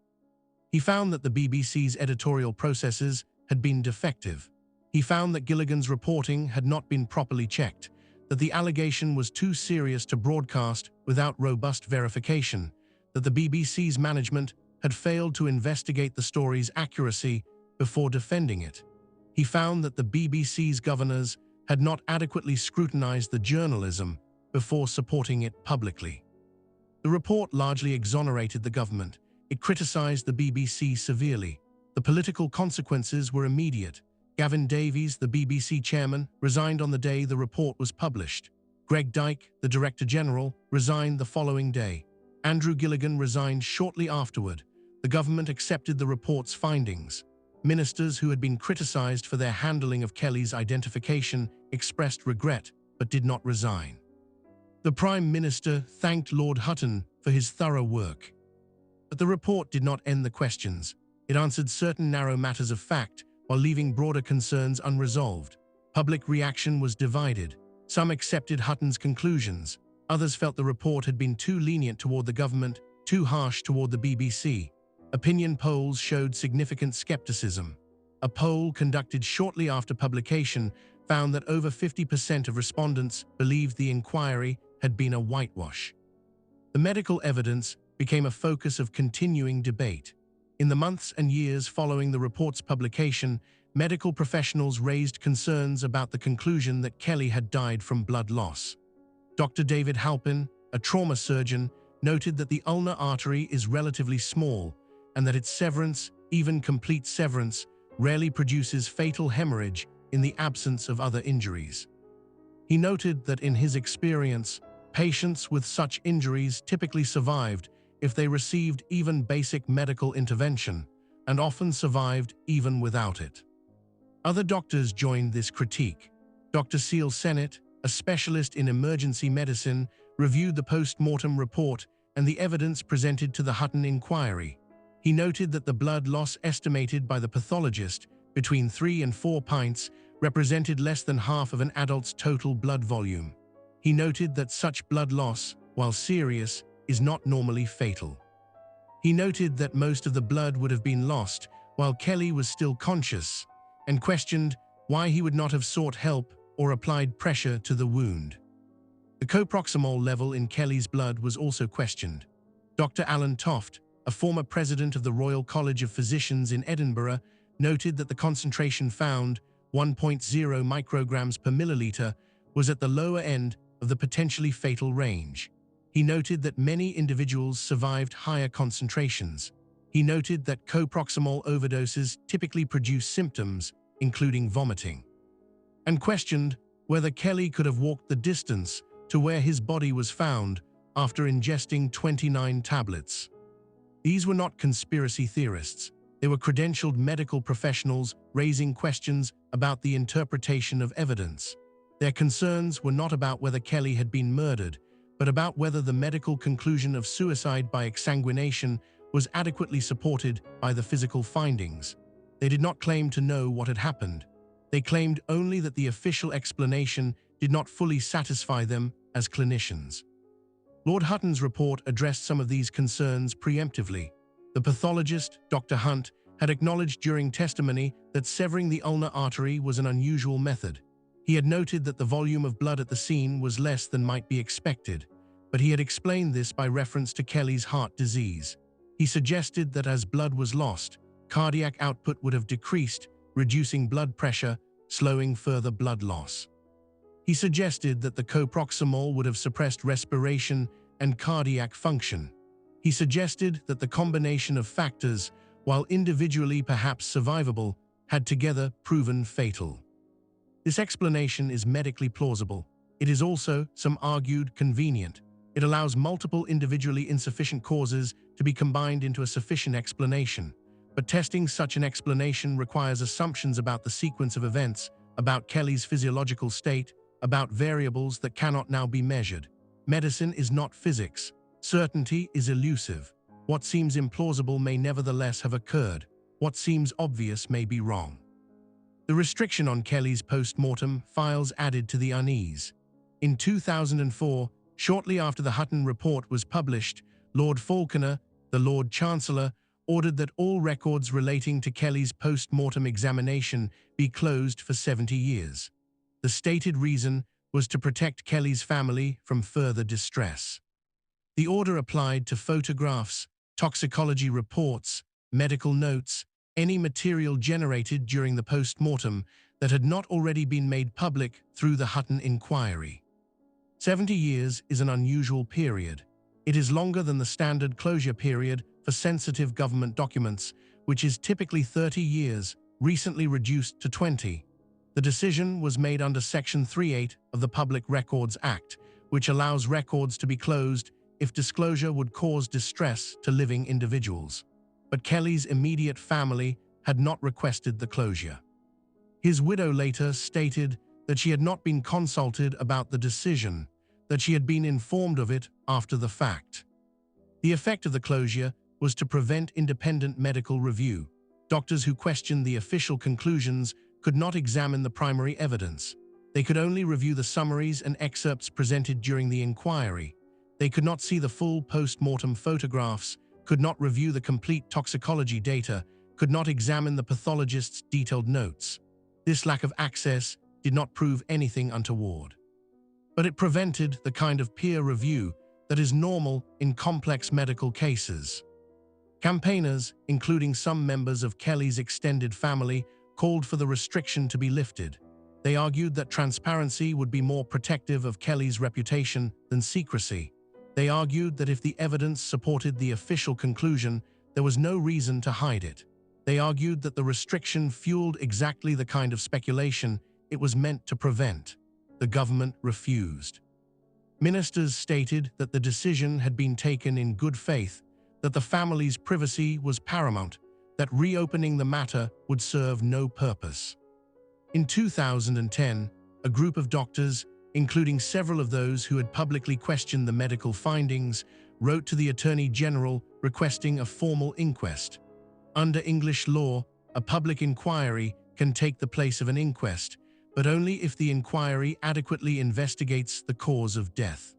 He found that the BBC's editorial processes had been defective. He found that Gilligan's reporting had not been properly checked, that the allegation was too serious to broadcast without robust verification, that the BBC's management had failed to investigate the story's accuracy before defending it. He found that the BBC's governors had not adequately scrutinized the journalism before supporting it publicly. The report largely exonerated the government. It criticized the BBC severely. The political consequences were immediate. Gavin Davies, the BBC chairman, resigned on the day the report was published. Greg Dyke, the Director General, resigned the following day. Andrew Gilligan resigned shortly afterward. The government accepted the report's findings. Ministers who had been criticized for their handling of Kelly's identification expressed regret but did not resign. The Prime Minister thanked Lord Hutton for his thorough work. But the report did not end the questions. It answered certain narrow matters of fact while leaving broader concerns unresolved. Public reaction was divided. Some accepted Hutton's conclusions. Others felt the report had been too lenient toward the government, too harsh toward the BBC. Opinion polls showed significant skepticism. A poll conducted shortly after publication found that over 50% of respondents believed the inquiry had been a whitewash. The medical evidence became a focus of continuing debate. In the months and years following the report's publication, medical professionals raised concerns about the conclusion that Kelly had died from blood loss. Dr. David Halpin, a trauma surgeon, noted that the ulnar artery is relatively small and that its severance, even complete severance, rarely produces fatal hemorrhage in the absence of other injuries. He noted that in his experience, patients with such injuries typically survived if they received even basic medical intervention, and often survived even without it. Other doctors joined this critique. Dr. Seal Sennett, a specialist in emergency medicine, reviewed the post-mortem report and the evidence presented to the Hutton Inquiry. He noted that the blood loss estimated by the pathologist, between 3 and 4 pints, represented less than half of an adult's total blood volume. He noted that such blood loss, while serious, is not normally fatal. He noted that most of the blood would have been lost while Kelly was still conscious, and questioned why he would not have sought help or applied pressure to the wound. The coproximol level in Kelly's blood was also questioned. Dr. Alan Toft, a former president of the Royal College of Physicians in Edinburgh, noted that the concentration found, 1.0 micrograms per milliliter, was at the lower end of the potentially fatal range. He noted that many individuals survived higher concentrations. He noted that coproximal overdoses typically produce symptoms, including vomiting, and questioned whether Kelly could have walked the distance to where his body was found after ingesting 29 tablets. These were not conspiracy theorists. They were credentialed medical professionals raising questions about the interpretation of evidence. Their concerns were not about whether Kelly had been murdered, but about whether the medical conclusion of suicide by exsanguination was adequately supported by the physical findings. They did not claim to know what had happened. They claimed only that the official explanation did not fully satisfy them as clinicians. Lord Hutton's report addressed some of these concerns preemptively. The pathologist, Dr. Hunt, had acknowledged during testimony that severing the ulnar artery was an unusual method. He had noted that the volume of blood at the scene was less than might be expected, but he had explained this by reference to Kelly's heart disease. He suggested that as blood was lost, cardiac output would have decreased, reducing blood pressure, slowing further blood loss. He suggested that the coproximol would have suppressed respiration and cardiac function. He suggested that the combination of factors, while individually perhaps survivable, had together proven fatal. This explanation is medically plausible. It is also, some argued, convenient. It allows multiple individually insufficient causes to be combined into a sufficient explanation. But testing such an explanation requires assumptions about the sequence of events, about Kelly's physiological state, about variables that cannot now be measured. Medicine is not physics. Certainty is elusive. What seems implausible may nevertheless have occurred. What seems obvious may be wrong. The restriction on Kelly's post-mortem files added to the unease. In 2004, shortly after the Hutton report was published, Lord Falconer, the Lord Chancellor, ordered that all records relating to Kelly's post-mortem examination be closed for 70 years. The stated reason was to protect Kelly's family from further distress. The order applied to photographs, toxicology reports, medical notes, any material generated during the post-mortem that had not already been made public through the Hutton Inquiry. 70 years is an unusual period. It is longer than the standard closure period for sensitive government documents, which is typically 30 years, recently reduced to 20. The decision was made under Section 38 of the Public Records Act, which allows records to be closed if disclosure would cause distress to living individuals. But Kelly's immediate family had not requested the closure. His widow later stated that she had not been consulted about the decision, that she had been informed of it after the fact. The effect of the closure was to prevent independent medical review. Doctors who questioned the official conclusions could not examine the primary evidence. They could only review the summaries and excerpts presented during the inquiry. They could not see the full post-mortem photographs, could not review the complete toxicology data, could not examine the pathologist's detailed notes. This lack of access did not prove anything untoward. But it prevented the kind of peer review that is normal in complex medical cases. Campaigners, including some members of Kelly's extended family, called for the restriction to be lifted. They argued that transparency would be more protective of Kelly's reputation than secrecy. They argued that if the evidence supported the official conclusion, there was no reason to hide it. They argued that the restriction fueled exactly the kind of speculation it was meant to prevent. The government refused. Ministers stated that the decision had been taken in good faith, that the family's privacy was paramount, that reopening the matter would serve no purpose. In 2010, a group of doctors, including several of those who had publicly questioned the medical findings, wrote to the Attorney General requesting a formal inquest. Under English law, a public inquiry can take the place of an inquest, but only if the inquiry adequately investigates the cause of death.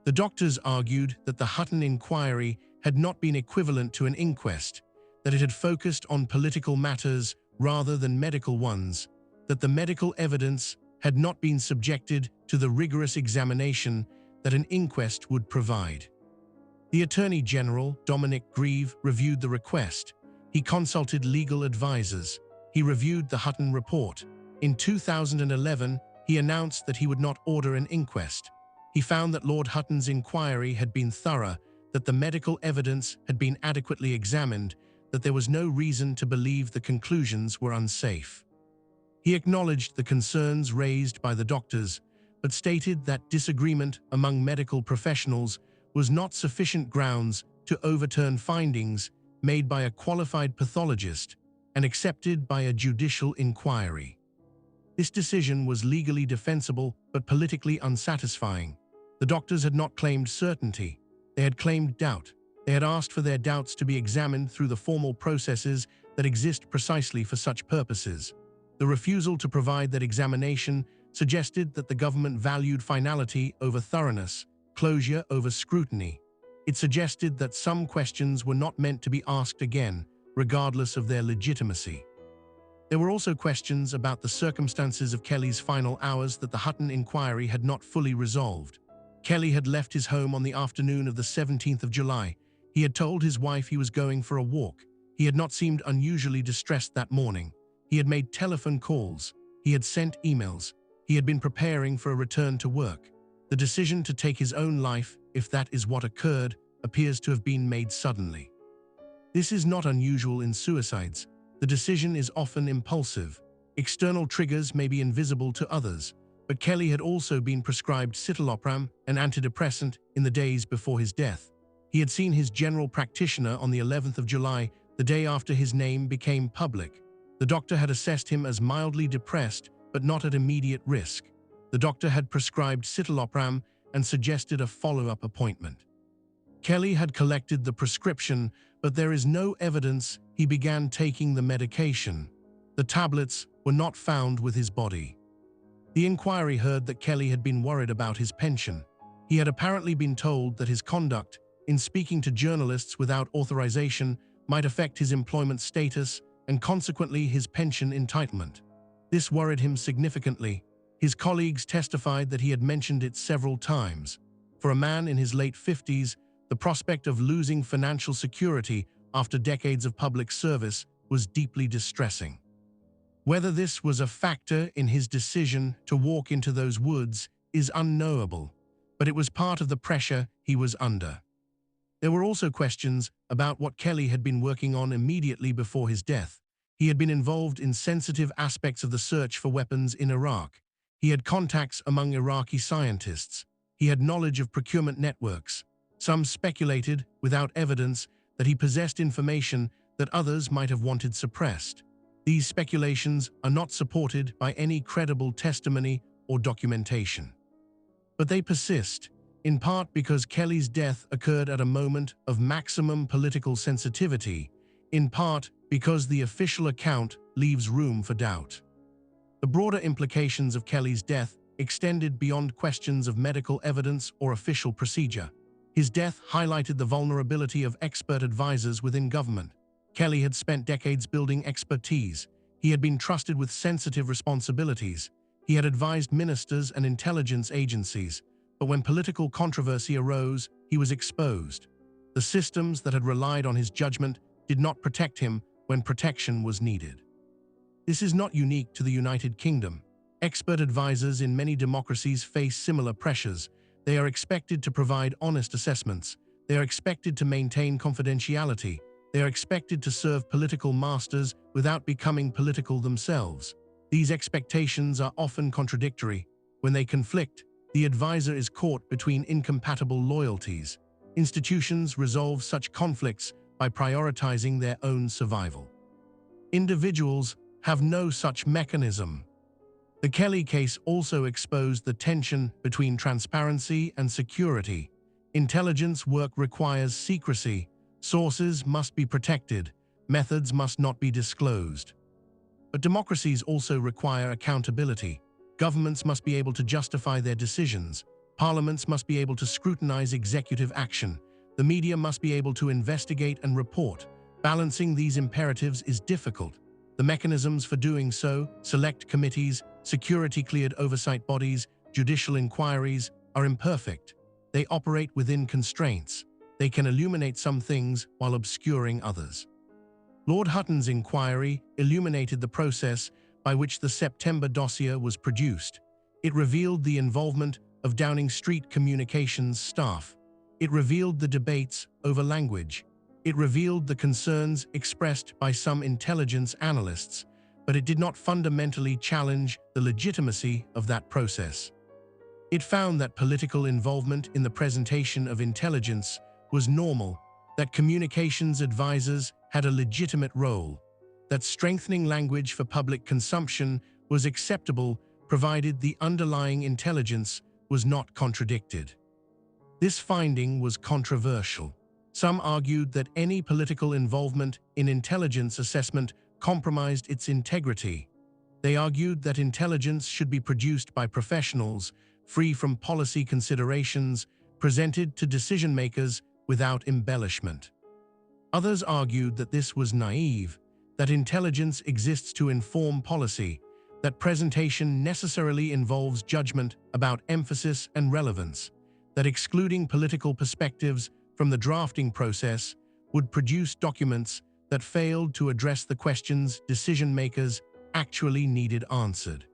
The doctors argued that the Hutton Inquiry had not been equivalent to an inquest, that it had focused on political matters rather than medical ones, that the medical evidence had not been subjected to the rigorous examination that an inquest would provide. The Attorney General, Dominic Grieve, reviewed the request. He consulted legal advisors. He reviewed the Hutton report. In 2011, he announced that he would not order an inquest. He found that Lord Hutton's inquiry had been thorough, that the medical evidence had been adequately examined, that there was no reason to believe the conclusions were unsafe. He acknowledged the concerns raised by the doctors, but stated that disagreement among medical professionals was not sufficient grounds to overturn findings made by a qualified pathologist and accepted by a judicial inquiry. This decision was legally defensible but politically unsatisfying. The doctors had not claimed certainty. They had claimed doubt. They had asked for their doubts to be examined through the formal processes that exist precisely for such purposes. The refusal to provide that examination suggested that the government valued finality over thoroughness, closure over scrutiny. It suggested that some questions were not meant to be asked again, regardless of their legitimacy. There were also questions about the circumstances of Kelly's final hours that the Hutton Inquiry had not fully resolved. Kelly had left his home on the afternoon of the 17th of July. He had told his wife he was going for a walk. He had not seemed unusually distressed that morning. He had made telephone calls. He had sent emails. He had been preparing for a return to work. The decision to take his own life, if that is what occurred, appears to have been made suddenly. This is not unusual in suicides. The decision is often impulsive. External triggers may be invisible to others, but Kelly had also been prescribed citalopram, an antidepressant, in the days before his death. He had seen his general practitioner on the 11th of July, the day after his name became public. The doctor had assessed him as mildly depressed, but not at immediate risk. The doctor had prescribed citalopram and suggested a follow-up appointment. Kelly had collected the prescription, but there is no evidence he began taking the medication. The tablets were not found with his body. The inquiry heard that Kelly had been worried about his pension. He had apparently been told that his conduct in speaking to journalists without authorization might affect his employment status and consequently his pension entitlement. This worried him significantly. His colleagues testified that he had mentioned it several times. For a man in his late 50s, the prospect of losing financial security after decades of public service was deeply distressing. Whether this was a factor in his decision to walk into those woods is unknowable, but it was part of the pressure he was under. There were also questions about what Kelly had been working on immediately before his death. He had been involved in sensitive aspects of the search for weapons in Iraq. He had contacts among Iraqi scientists. He had knowledge of procurement networks. Some speculated, without evidence, that he possessed information that others might have wanted suppressed. These speculations are not supported by any credible testimony or documentation. But they persist, in part because Kelly's death occurred at a moment of maximum political sensitivity, in part because the official account leaves room for doubt. The broader implications of Kelly's death extended beyond questions of medical evidence or official procedure. His death highlighted the vulnerability of expert advisors within government. Kelly had spent decades building expertise. He had been trusted with sensitive responsibilities. He had advised ministers and intelligence agencies, but when political controversy arose, he was exposed. The systems that had relied on his judgment did not protect him when protection was needed. This is not unique to the United Kingdom. Expert advisors in many democracies face similar pressures. They are expected to provide honest assessments. They are expected to maintain confidentiality. They are expected to serve political masters without becoming political themselves. These expectations are often contradictory. When they conflict, the advisor is caught between incompatible loyalties. Institutions resolve such conflicts by prioritizing their own survival. Individuals have no such mechanism. The Kelly case also exposed the tension between transparency and security. Intelligence work requires secrecy. Sources must be protected. Methods must not be disclosed. But democracies also require accountability. Governments must be able to justify their decisions. Parliaments must be able to scrutinize executive action. The media must be able to investigate and report. Balancing these imperatives is difficult. The mechanisms for doing so, select committees, security-cleared oversight bodies, judicial inquiries, are imperfect. They operate within constraints. They can illuminate some things while obscuring others. Lord Hutton's inquiry illuminated the process by which the September Dossier was produced. It revealed the involvement of Downing Street communications staff. It revealed the debates over language. It revealed the concerns expressed by some intelligence analysts, but it did not fundamentally challenge the legitimacy of that process. It found that political involvement in the presentation of intelligence was normal, that communications advisors had a legitimate role, that strengthening language for public consumption was acceptable provided the underlying intelligence was not contradicted. This finding was controversial. Some argued that any political involvement in intelligence assessment compromised its integrity. They argued that intelligence should be produced by professionals, free from policy considerations, presented to decision-makers without embellishment. Others argued that this was naive, that intelligence exists to inform policy, that presentation necessarily involves judgment about emphasis and relevance, that excluding political perspectives from the drafting process would produce documents that failed to address the questions decision-makers actually needed answered.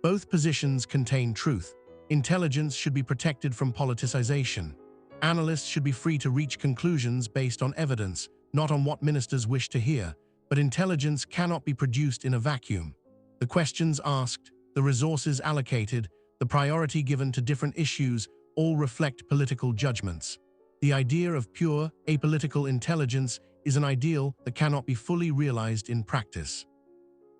Both positions contain truth. Intelligence should be protected from politicization. Analysts should be free to reach conclusions based on evidence, not on what ministers wish to hear, but intelligence cannot be produced in a vacuum. The questions asked, the resources allocated, the priority given to different issues all reflect political judgments. The idea of pure, apolitical intelligence is an ideal that cannot be fully realized in practice.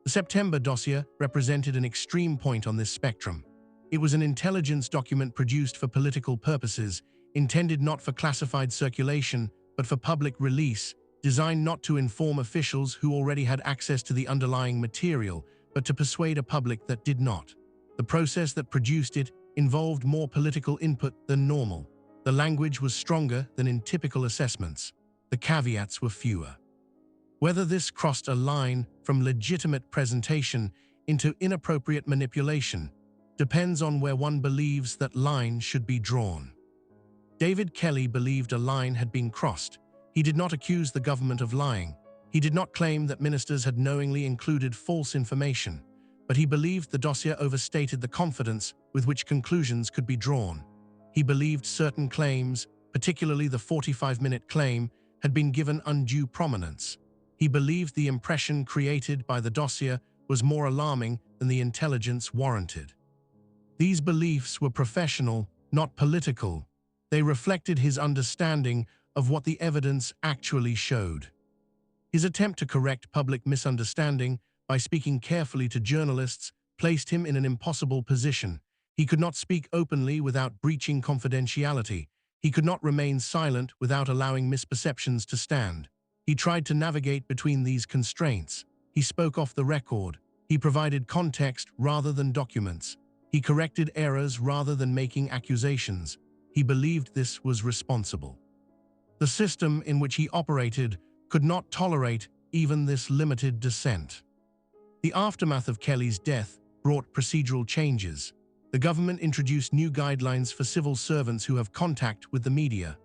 The September Dossier represented an extreme point on this spectrum. It was an intelligence document produced for political purposes, intended not for classified circulation, but for public release, designed not to inform officials who already had access to the underlying material, but to persuade a public that did not. The process that produced it involved more political input than normal. The language was stronger than in typical assessments. The caveats were fewer. Whether this crossed a line from legitimate presentation into inappropriate manipulation depends on where one believes that line should be drawn. David Kelly believed a line had been crossed. He did not accuse the government of lying. He did not claim that ministers had knowingly included false information, but he believed the dossier overstated the confidence with which conclusions could be drawn. He believed certain claims, particularly the 45-minute claim, had been given undue prominence. He believed the impression created by the dossier was more alarming than the intelligence warranted. These beliefs were professional, not political. They reflected his understanding of what the evidence actually showed. His attempt to correct public misunderstanding by speaking carefully to journalists placed him in an impossible position. He could not speak openly without breaching confidentiality. He could not remain silent without allowing misperceptions to stand. He tried to navigate between these constraints. He spoke off the record. He provided context rather than documents. He corrected errors rather than making accusations. He believed this was responsible. The system in which he operated could not tolerate even this limited dissent. The aftermath of Kelly's death brought procedural changes. The government introduced new guidelines for civil servants who have contact with the media.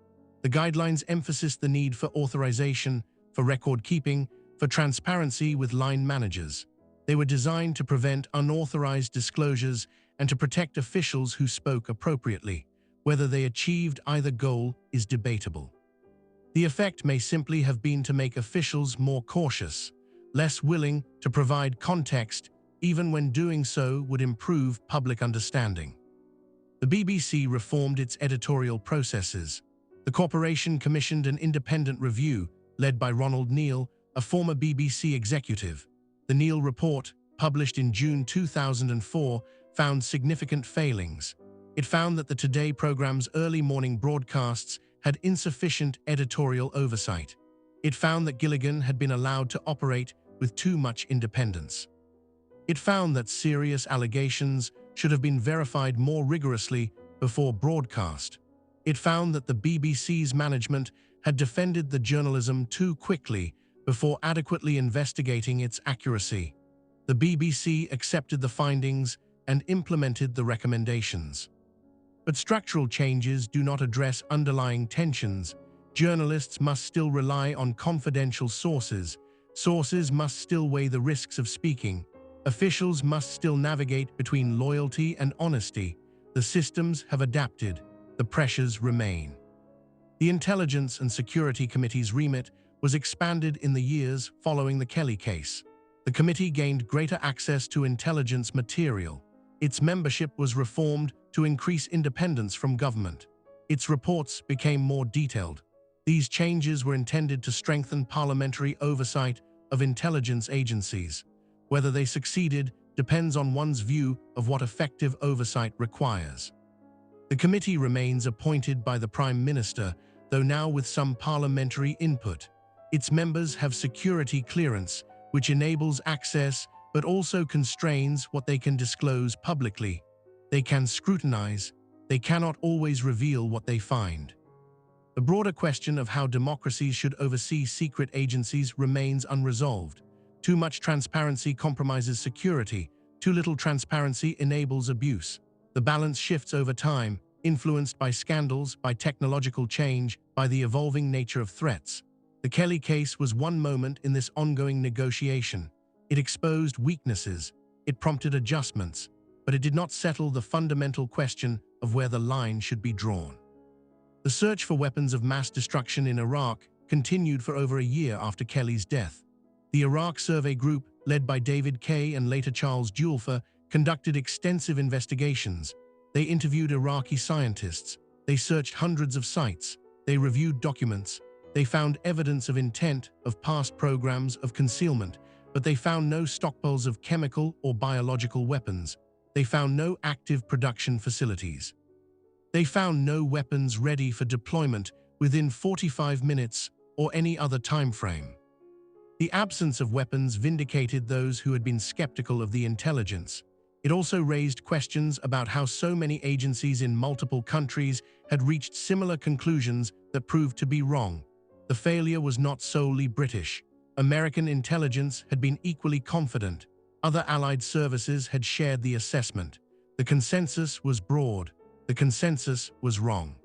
The guidelines emphasized the need for authorization, for record keeping, for transparency with line managers. They were designed to prevent unauthorized disclosures and to protect officials who spoke appropriately. Whether they achieved either goal is debatable. The effect may simply have been to make officials more cautious, less willing to provide context, even when doing so would improve public understanding. The BBC reformed its editorial processes. The corporation commissioned an independent review, led by Ronald Neal, a former BBC executive. The Neal Report, published in June 2004, found significant failings. It found that the Today program's early morning broadcasts had insufficient editorial oversight. It found that Gilligan had been allowed to operate with too much independence. It found that serious allegations should have been verified more rigorously before broadcast. It found that the BBC's management had defended the journalism too quickly before adequately investigating its accuracy. The BBC accepted the findings and implemented the recommendations. But structural changes do not address underlying tensions. Journalists must still rely on confidential sources. Sources must still weigh the risks of speaking. Officials must still navigate between loyalty and honesty. The systems have adapted. The pressures remain. The Intelligence and Security Committee's remit was expanded in the years following the Kelly case. The committee gained greater access to intelligence material. Its membership was reformed to increase independence from government. Its reports became more detailed. These changes were intended to strengthen parliamentary oversight of intelligence agencies. Whether they succeeded depends on one's view of what effective oversight requires. The committee remains appointed by the Prime Minister, though now with some parliamentary input. Its members have security clearance, which enables access but also constrains what they can disclose publicly. They can scrutinize. They cannot always reveal what they find. The broader question of how democracies should oversee secret agencies remains unresolved. Too much transparency compromises security. Too little transparency enables abuse. The balance shifts over time, influenced by scandals, by technological change, by the evolving nature of threats. The Kelly case was one moment in this ongoing negotiation. It exposed weaknesses. It prompted adjustments, but it did not settle the fundamental question of where the line should be drawn. The search for weapons of mass destruction in Iraq continued for over a year after Kelly's death. The Iraq Survey Group, led by David Kay and later Charles Julfer, conducted extensive investigations. They interviewed Iraqi scientists. They searched hundreds of sites. They reviewed documents. They found evidence of intent, of past programs, of concealment, but they found no stockpiles of chemical or biological weapons. They found no active production facilities. They found no weapons ready for deployment within 45 minutes or any other time frame. The absence of weapons vindicated those who had been skeptical of the intelligence. It also raised questions about how so many agencies in multiple countries had reached similar conclusions that proved to be wrong. The failure was not solely British. American intelligence had been equally confident. Other allied services had shared the assessment. The consensus was broad. The consensus was wrong.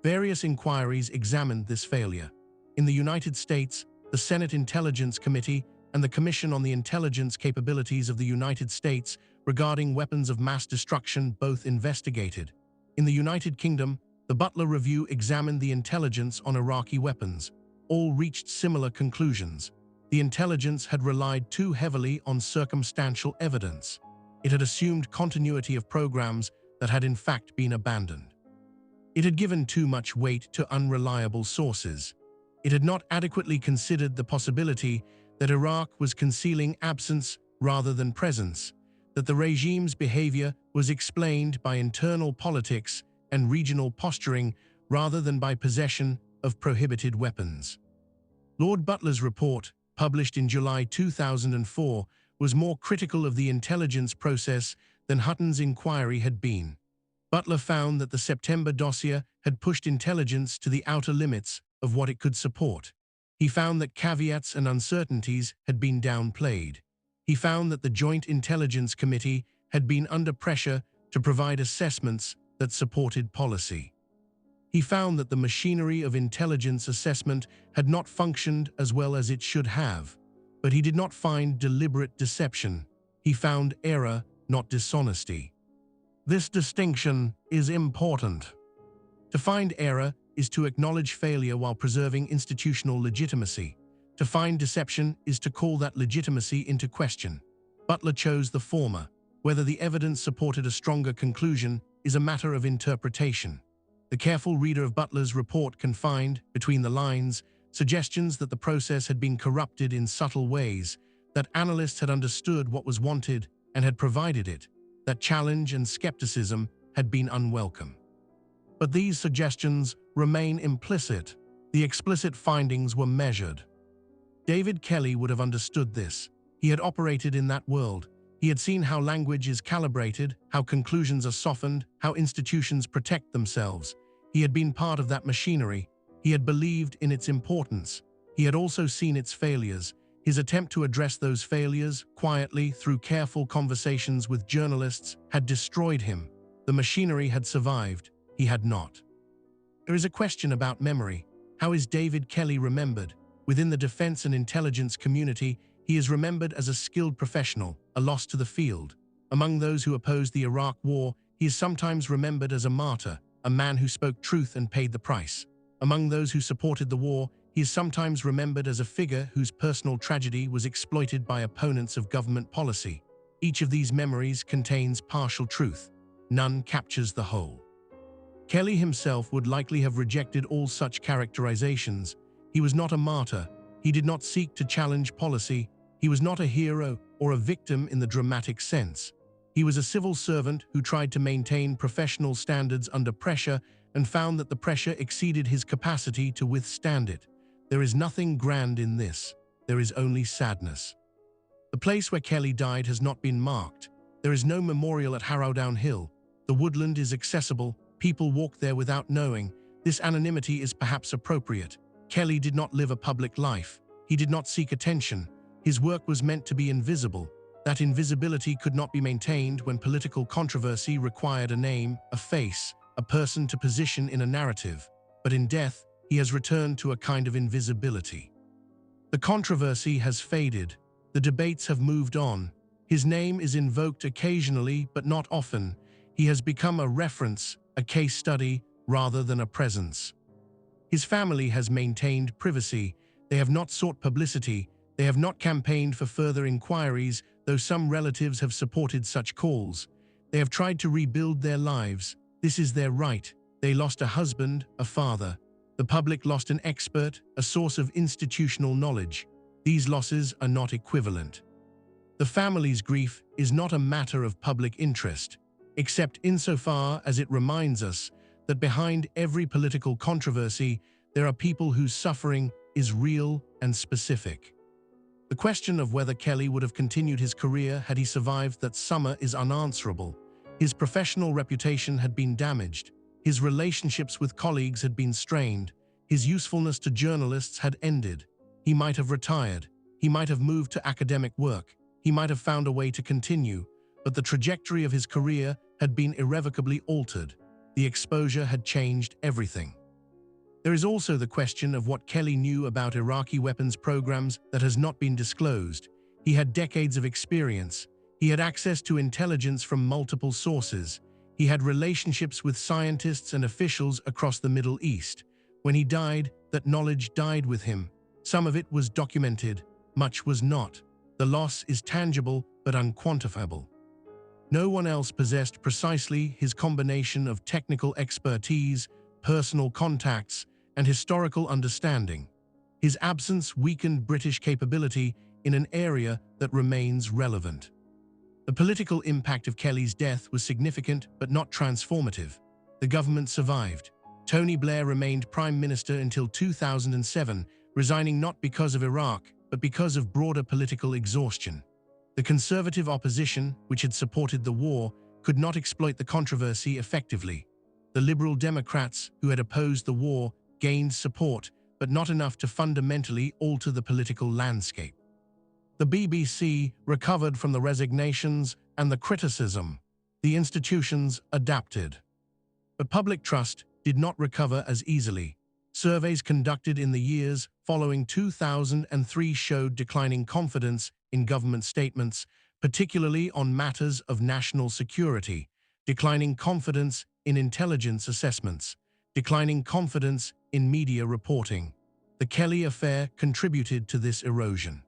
Various inquiries examined this failure. In the United States, the Senate Intelligence Committee and the Commission on the Intelligence Capabilities of the United States regarding weapons of mass destruction both investigated. In the United Kingdom, the Butler Review examined the intelligence on Iraqi weapons. All reached similar conclusions. The intelligence had relied too heavily on circumstantial evidence. It had assumed continuity of programs that had in fact been abandoned. It had given too much weight to unreliable sources. It had not adequately considered the possibility that Iraq was concealing absence rather than presence, that the regime's behavior was explained by internal politics and regional posturing rather than by possession of prohibited weapons. Lord Butler's report, published in July 2004, was more critical of the intelligence process than Hutton's inquiry had been. Butler found that the September Dossier had pushed intelligence to the outer limits of what it could support. He found that caveats and uncertainties had been downplayed. He found that the Joint Intelligence Committee had been under pressure to provide assessments that supported policy. He found that the machinery of intelligence assessment had not functioned as well as it should have, but he did not find deliberate deception. He found error, not dishonesty. This distinction is important. To find error is to acknowledge failure while preserving institutional legitimacy. To find deception is to call that legitimacy into question. Butler chose the former. Whether the evidence supported a stronger conclusion is a matter of interpretation. The careful reader of Butler's report can find, between the lines, suggestions that the process had been corrupted in subtle ways, that analysts had understood what was wanted and had provided it, that challenge and skepticism had been unwelcome. But these suggestions remain implicit. The explicit findings were measured. David Kelly would have understood this. He had operated in that world. He had seen how language is calibrated, how conclusions are softened, how institutions protect themselves. He had been part of that machinery. He had believed in its importance. He had also seen its failures. His attempt to address those failures, quietly, through careful conversations with journalists, had destroyed him. The machinery had survived. He had not. There is a question about memory. How is David Kelly remembered? Within the defense and intelligence community, he is remembered as a skilled professional, a loss to the field. Among those who opposed the Iraq War, he is sometimes remembered as a martyr, a man who spoke truth and paid the price. Among those who supported the war, he is sometimes remembered as a figure whose personal tragedy was exploited by opponents of government policy. Each of these memories contains partial truth. None captures the whole. Kelly himself would likely have rejected all such characterizations. He was not a martyr. He did not seek to challenge policy. He was not a hero or a victim in the dramatic sense. He was a civil servant who tried to maintain professional standards under pressure and found that the pressure exceeded his capacity to withstand it. There is nothing grand in this. There is only sadness. The place where Kelly died has not been marked. There is no memorial at Harrowdown Hill. The woodland is accessible. People walk there without knowing. This anonymity is perhaps appropriate. Kelly did not live a public life. He did not seek attention. His work was meant to be invisible. That invisibility could not be maintained when political controversy required a name, a face, a person to position in a narrative. But in death, he has returned to a kind of invisibility. The controversy has faded. The debates have moved on. His name is invoked occasionally, but not often. He has become a reference, a case study, rather than a presence. His family has maintained privacy. They have not sought publicity. They have not campaigned for further inquiries, though some relatives have supported such calls. They have tried to rebuild their lives. This is their right. They lost a husband, a father. The public lost an expert, a source of institutional knowledge. These losses are not equivalent. The family's grief is not a matter of public interest, except insofar as it reminds us that behind every political controversy, there are people whose suffering is real and specific. The question of whether Kelly would have continued his career had he survived that summer is unanswerable. His professional reputation had been damaged. His relationships with colleagues had been strained. His usefulness to journalists had ended. He might have retired. He might have moved to academic work. He might have found a way to continue. But the trajectory of his career had been irrevocably altered. The exposure had changed everything. There is also the question of what Kelly knew about Iraqi weapons programs that has not been disclosed. He had decades of experience. He had access to intelligence from multiple sources. He had relationships with scientists and officials across the Middle East. When he died, that knowledge died with him. Some of it was documented, much was not. The loss is tangible but unquantifiable. No one else possessed precisely his combination of technical expertise, personal contacts, and historical understanding. His absence weakened British capability in an area that remains relevant. The political impact of Kelly's death was significant but not transformative. The government survived. Tony Blair remained Prime Minister until 2007, resigning not because of Iraq, but because of broader political exhaustion. The Conservative opposition, which had supported the war, could not exploit the controversy effectively. The Liberal Democrats, who had opposed the war, gained support, but not enough to fundamentally alter the political landscape. The BBC recovered from the resignations and the criticism. The institutions adapted. But public trust did not recover as easily. Surveys conducted in the years following 2003 showed declining confidence in government statements, particularly on matters of national security, declining confidence in intelligence assessments, declining confidence in media reporting. The Kelly affair contributed to this erosion.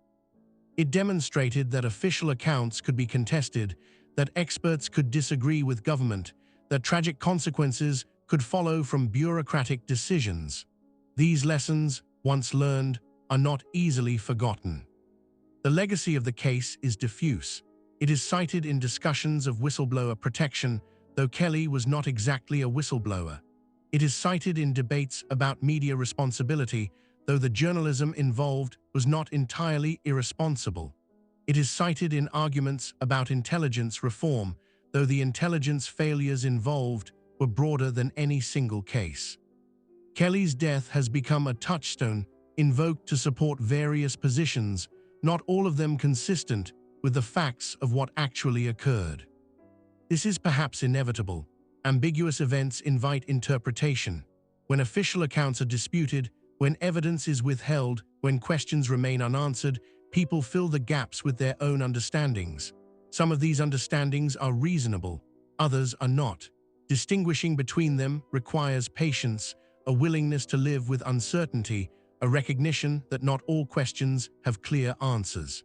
It demonstrated that official accounts could be contested, that experts could disagree with government, that tragic consequences could follow from bureaucratic decisions. These lessons, once learned, are not easily forgotten. The legacy of the case is diffuse. It is cited in discussions of whistleblower protection, though Kelly was not exactly a whistleblower. It is cited in debates about media responsibility, though the journalism involved was not entirely irresponsible. It is cited in arguments about intelligence reform, though the intelligence failures involved were broader than any single case. Kelly's death has become a touchstone invoked to support various positions, not all of them consistent with the facts of what actually occurred. This is perhaps inevitable. Ambiguous events invite interpretation. When official accounts are disputed, when evidence is withheld, when questions remain unanswered, people fill the gaps with their own understandings. Some of these understandings are reasonable, others are not. Distinguishing between them requires patience, a willingness to live with uncertainty, a recognition that not all questions have clear answers.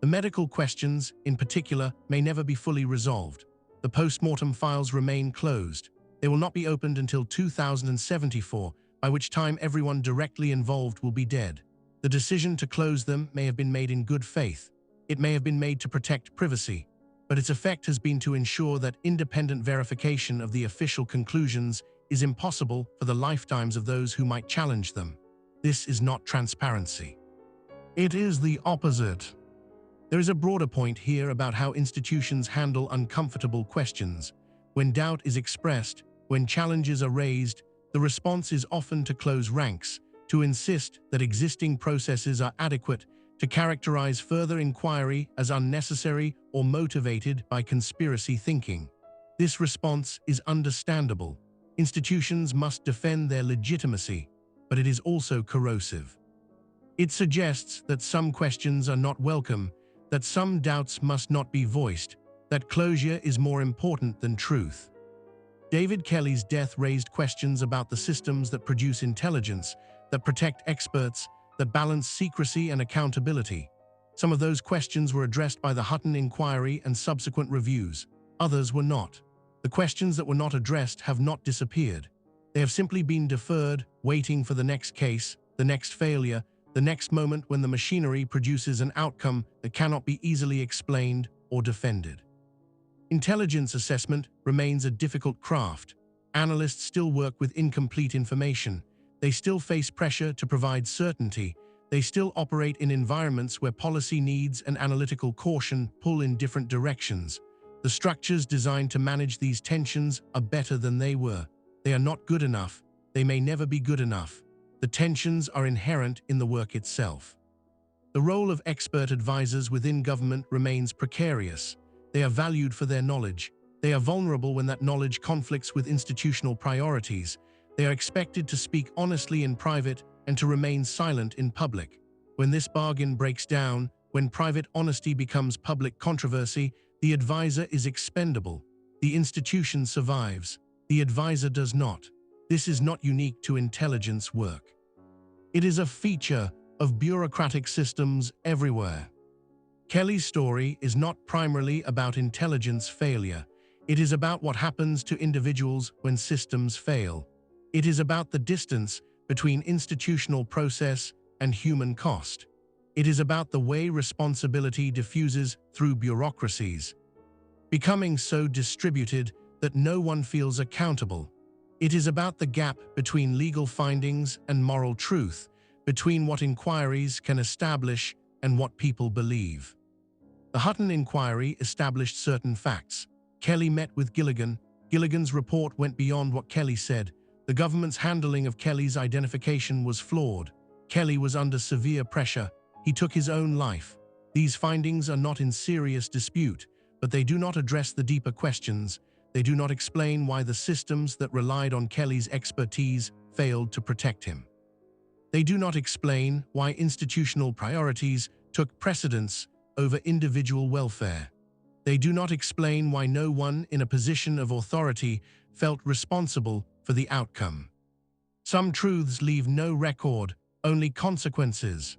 The medical questions, in particular, may never be fully resolved. The post-mortem files remain closed. They will not be opened until 2074, by which time everyone directly involved will be dead. The decision to close them may have been made in good faith. It may have been made to protect privacy, but its effect has been to ensure that independent verification of the official conclusions is impossible for the lifetimes of those who might challenge them. This is not transparency. It is the opposite. There is a broader point here about how institutions handle uncomfortable questions. When doubt is expressed, when challenges are raised, the response is often to close ranks, to insist that existing processes are adequate, to characterize further inquiry as unnecessary or motivated by conspiracy thinking. This response is understandable. Institutions must defend their legitimacy, but it is also corrosive. It suggests that some questions are not welcome, that some doubts must not be voiced, that closure is more important than truth. David Kelly's death raised questions about the systems that produce intelligence, that protect experts, that balance secrecy and accountability. Some of those questions were addressed by the Hutton Inquiry and subsequent reviews. Others were not. The questions that were not addressed have not disappeared. They have simply been deferred, waiting for the next case, the next failure, the next moment when the machinery produces an outcome that cannot be easily explained or defended. Intelligence assessment remains a difficult craft. Analysts still work with incomplete information. They still face pressure to provide certainty. They still operate in environments where policy needs and analytical caution pull in different directions. The structures designed to manage these tensions are better than they were. They are not good enough. They may never be good enough. The tensions are inherent in the work itself. The role of expert advisors within government remains precarious. They are valued for their knowledge. They are vulnerable when that knowledge conflicts with institutional priorities. They are expected to speak honestly in private and to remain silent in public. When this bargain breaks down, when private honesty becomes public controversy, the advisor is expendable. The institution survives. The advisor does not. This is not unique to intelligence work. It is a feature of bureaucratic systems everywhere. Kelly's story is not primarily about intelligence failure. It is about what happens to individuals when systems fail. It is about the distance between institutional process and human cost. It is about the way responsibility diffuses through bureaucracies, becoming so distributed that no one feels accountable. It is about the gap between legal findings and moral truth, between what inquiries can establish and what people believe. The Hutton Inquiry established certain facts. Kelly met with Gilligan. Gilligan's report went beyond what Kelly said. The government's handling of Kelly's identification was flawed. Kelly was under severe pressure. He took his own life. These findings are not in serious dispute, but they do not address the deeper questions. They do not explain why the systems that relied on Kelly's expertise failed to protect him. They do not explain why institutional priorities took precedence over individual welfare. They do not explain why no one in a position of authority felt responsible for the outcome. Some truths leave no record, only consequences.